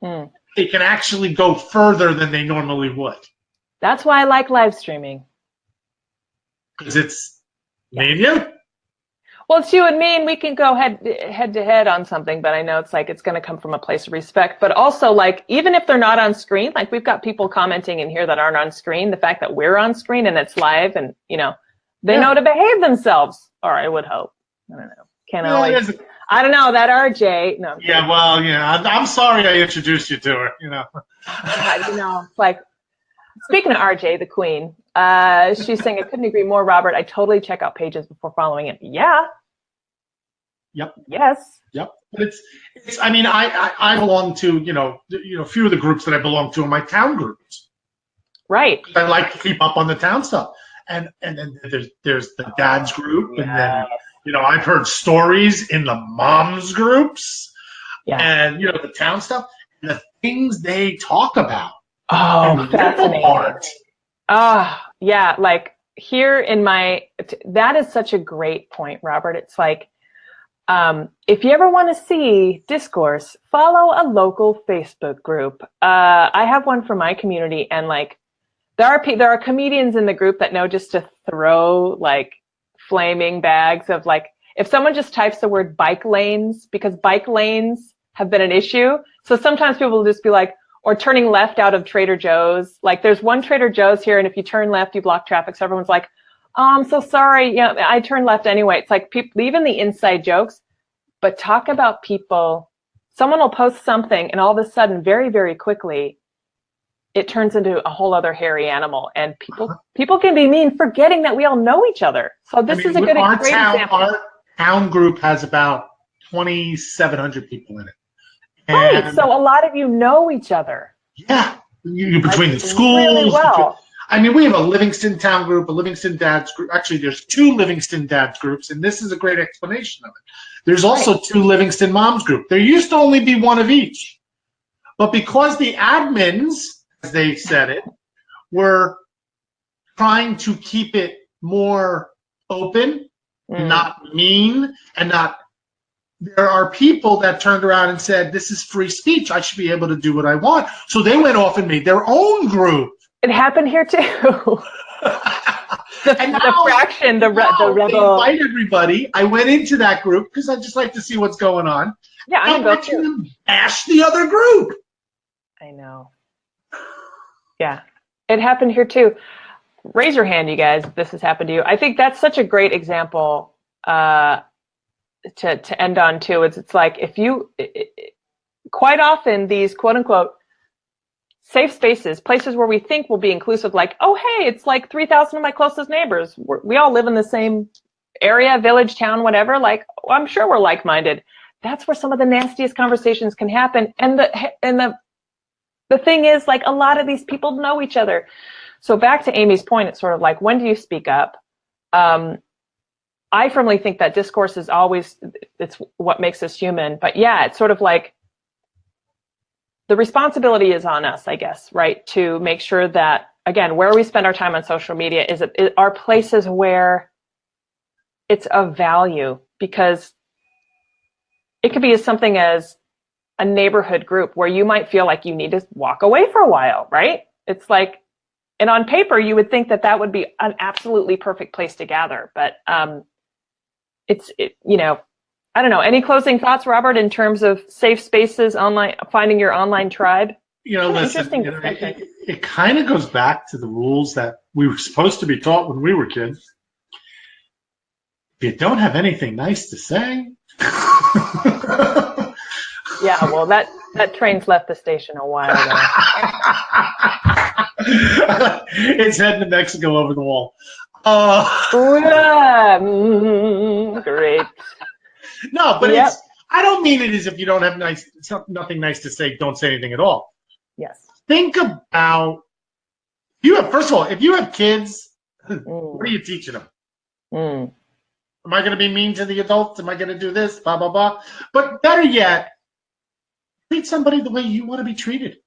they can actually go further than they normally would. That's why I like live streaming. Because it's me and you. Well, it's you and me, and we can go head to head on something, but I know it's like it's going to come from a place of respect. But also, like, even if they're not on screen, like we've got people commenting in here that aren't on screen, the fact that we're on screen and it's live and, you know, they know to behave themselves, or I would hope. I don't know. Can't always. I don't know, that RJ. No. Yeah, well, yeah, I'm sorry I introduced you to her, you know. God, you know, it's like, speaking of RJ, the queen, she's saying, I couldn't agree more, Robert. I totally check out pages before following it. Yeah. Yep. Yes. Yep. But it's. I mean, I belong to a few of the groups that I belong to in my town groups. Right. I like to keep up on the town stuff, and then there's the dads group, and then I've heard stories in the moms groups, and the town stuff, and the things they talk about. Oh, fascinating. Yeah, like here in that is such a great point, Robert. It's like, if you ever want to see discourse, follow a local Facebook group. I have one for my community, and like, there are comedians in the group that know just to throw like flaming bags of like, if someone just types the word bike lanes, because bike lanes have been an issue. So sometimes people will just be like, or turning left out of Trader Joe's. Like there's one Trader Joe's here, and if you turn left, you block traffic. So everyone's like, oh, I'm so sorry. Yeah, I turned left anyway. It's like people, even the inside jokes, but talk about people. Someone will post something, and all of a sudden, very, very quickly, it turns into a whole other hairy animal, and people can be mean, forgetting that we all know each other. So this is a great example. Our town group has about 2,700 people in it. Right, so a lot of you know each other. Yeah, you between the schools. Really well. I mean, we have a Livingston town group, a Livingston dads group. Actually, there's 2 Livingston dads groups, and this is a great explanation of it. There's also 2 Livingston moms group. There used to only be one of each. But because the admins, as they said it, were trying to keep it more open, not mean, and not... There are people that turned around and said, this is free speech. I should be able to do what I want. So they went off and made their own group. It happened here too. the fraction, the rebel. They invite everybody. I went into that group because I just like to see what's going on. Yeah, I'm watching them bash the other group. I know. Yeah, it happened here too. Raise your hand, you guys, if this has happened to you. I think that's such a great example to end on too. It's like, if you quite often these quote unquote safe spaces, places where we think will be inclusive, like, oh hey, it's like 3,000 of my closest neighbors. We all live in the same area, village, town, whatever. Like, I'm sure we're like-minded. That's where some of the nastiest conversations can happen. And the thing is, like, a lot of these people know each other. So back to Amy's point, it's sort of like, when do you speak up? I firmly think that discourse is always, it's what makes us human. But yeah, it's sort of like, the responsibility is on us, I guess, right? To make sure that, again, where we spend our time on social media are places where it's of value, because it could be as something as a neighborhood group where you might feel like you need to walk away for a while, right? It's like, and on paper, you would think that that would be an absolutely perfect place to gather. But I don't know. Any closing thoughts, Robert, in terms of safe spaces, online, finding your online tribe? Listen, it kind of goes back to the rules that we were supposed to be taught when we were kids. If you don't have anything nice to say. Yeah, well, that train's left the station a while ago. It's heading to Mexico over the wall. Great. No, but I don't mean it as if you don't have nothing nice to say, don't say anything at all. Yes. Think about, first of all, if you have kids, what are you teaching them? Am I going to be mean to the adults? Am I going to do this? Blah, blah, blah. But better yet, treat somebody the way you want to be treated.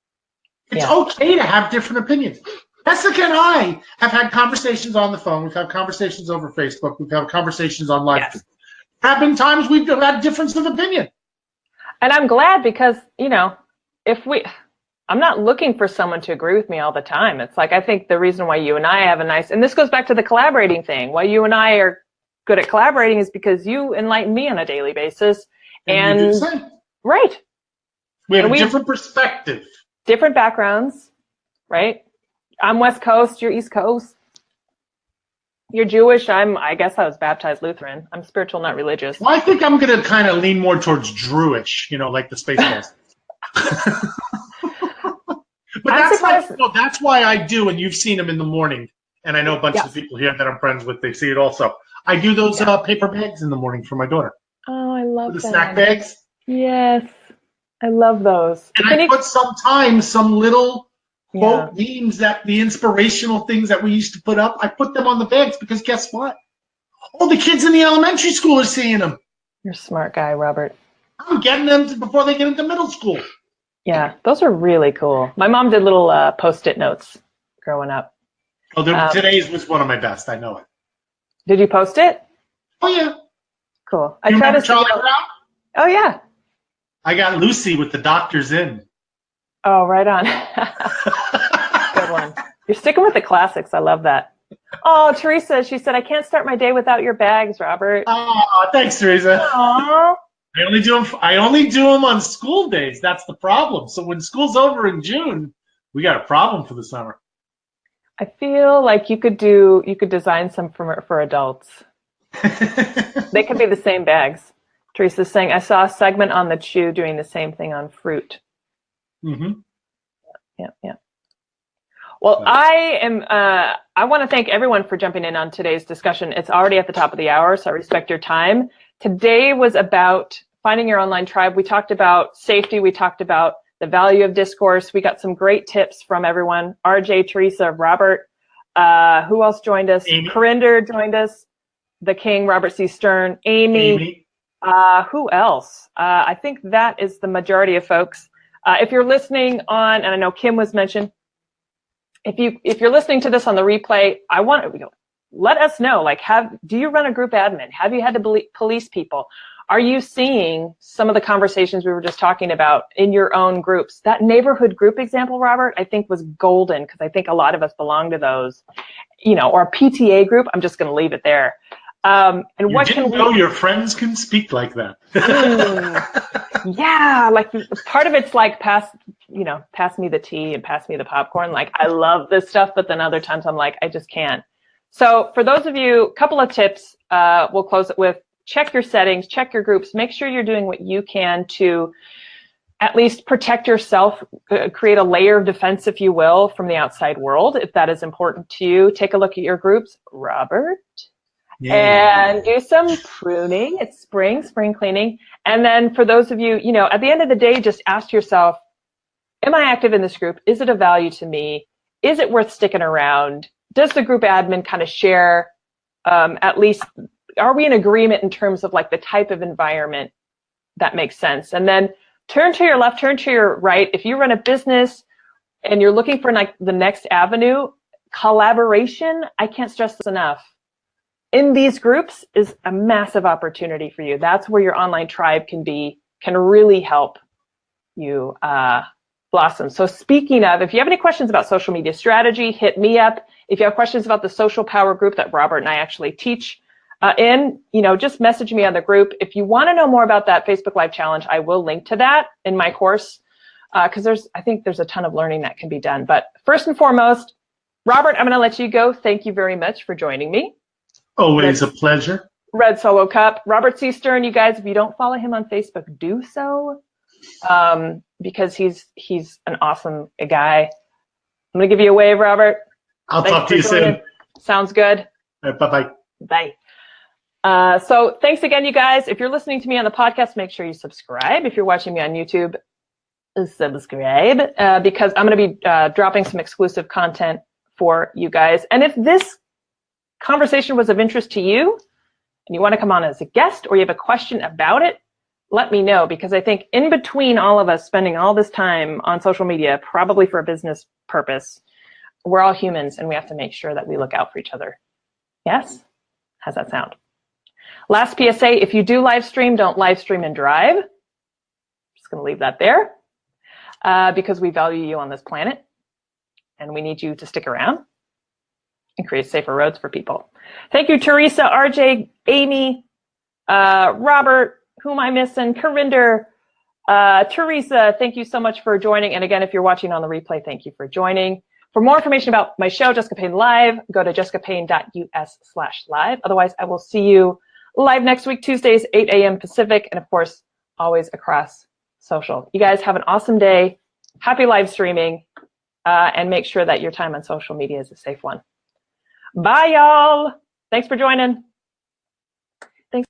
It's okay to have different opinions. Jessica and I have had conversations on the phone. We've had conversations over Facebook. We've had conversations on live. Yes. There have been times we've had difference of opinion. And I'm glad, because, I'm not looking for someone to agree with me all the time. It's like, I think the reason why you and I have and this goes back to the collaborating thing, why you and I are good at collaborating is because you enlighten me on a daily basis. And you do the same. Right. We have a different perspective. Different backgrounds, right? I'm West Coast, you're East Coast. You're Jewish, I guess I was baptized Lutheran. I'm spiritual, not religious. Well, I think I'm going to kind of lean more towards Jewish, like the Spaceballs. But that's why I do, and you've seen them in the morning. And I know a bunch of the people here that I'm friends with, they see it also. I do those paper bags in the morning for my daughter. Oh, I love that. The snack bags. Yes. I love those. And I put sometimes some little quote memes, that the inspirational things that we used to put up, I put them on the bags because guess what? All the kids in the elementary school are seeing them. You're a smart guy, Robert. I'm getting them before they get into middle school. Yeah, those are really cool. My mom did little Post-it notes growing up. Oh, today's was one of my best. I know it. Did you post it? Oh, yeah. Cool. You remember Charlie Brown? Oh, yeah. I got Lucy with the doctors in. Oh, right on. Good one. You're sticking with the classics. I love that. Oh, Teresa, she said, I can't start my day without your bags, Robert. Oh, thanks, Teresa. Aww. I only do them on school days. That's the problem. So when school's over in June, we got a problem for the summer. I feel like you could design some for adults. They could be the same bags. Teresa's saying, I saw a segment on the Chew doing the same thing on fruit. Mm-hmm. Yeah. Well, I want to thank everyone for jumping in on today's discussion. It's already at the top of the hour, so I respect your time. Today was about finding your online tribe. We talked about safety. We talked about the value of discourse. We got some great tips from everyone. RJ, Teresa, Robert. Who else joined us? Amy. Corinder joined us. The King, Robert C. Stern. Amy. Who else? I think that is the majority of folks. If you're listening on, and I know Kim was mentioned, if you're listening to this on the replay, I want to let us know. Like, do you run a group admin? Have you had to police people? Are you seeing some of the conversations we were just talking about in your own groups? That neighborhood group example, Robert, I think was golden because I think a lot of us belong to those, or a PTA group. I'm just going to leave it there. And you what didn't know your friends can speak like that. Yeah, like part of it's like pass me the tea and pass me the popcorn. Like I love this stuff, but then other times I'm like, I just can't. So for those of you, a couple of tips, we'll close it with: check your settings, check your groups, make sure you're doing what you can to at least protect yourself, create a layer of defense, if you will, from the outside world, if that is important to you. Take a look at your groups, Robert. Yeah. And do some pruning. It's spring cleaning. And then for those of you, at the end of the day, just ask yourself, am I active in this group? Is it of value to me? Is it worth sticking around? Does the group admin kind of share, at least, are we in agreement in terms of like the type of environment that makes sense? And then turn to your left, turn to your right. If you run a business and you're looking for like the next avenue, collaboration, I can't stress this enough. In these groups is a massive opportunity for you. That's where your online tribe can really help you blossom. So speaking of, if you have any questions about social media strategy, hit me up. If you have questions about the social power group that Robert and I actually teach just message me on the group. If you want to know more about that Facebook Live challenge, I will link to that in my course because I think there's a ton of learning that can be done. But first and foremost, Robert, I'm going to let you go. Thank you very much for joining me. Always a pleasure. Red Solo Cup. Robert C. Stern, you guys, if you don't follow him on Facebook, do so because he's an awesome guy. I'm going to give you a wave, Robert. I'll talk to you soon. Sounds good. Bye-bye. Bye. So thanks again, you guys. If you're listening to me on the podcast, make sure you subscribe. If you're watching me on YouTube, subscribe because I'm going to be dropping some exclusive content for you guys. And if this conversation was of interest to you and you want to come on as a guest or you have a question about it, let me know, because I think in between all of us spending all this time on social media, probably for a business purpose, we're all humans and we have to make sure that we look out for each other. Yes? How's that sound? Last PSA, if you do live stream, don't live stream and drive. Just going to leave that there because we value you on this planet and we need you to stick around. and create safer roads for people. Thank you, Teresa, RJ, Amy, Robert, who am I missing? Carinder, Teresa, thank you so much for joining. And again, if you're watching on the replay, thank you for joining. For more information about my show, Jessica Payne Live, go to jessicapayne.us/live. Otherwise, I will see you live next week, Tuesdays, 8 a.m. Pacific, and of course, always across social. You guys have an awesome day. Happy live streaming, and make sure that your time on social media is a safe one. Bye, y'all. Thanks for joining. Thanks.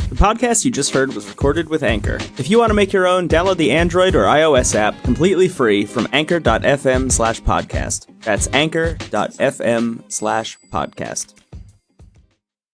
The podcast you just heard was recorded with Anchor. If you want to make your own, download the Android or iOS app completely free from anchor.fm/podcast. That's anchor.fm/podcast.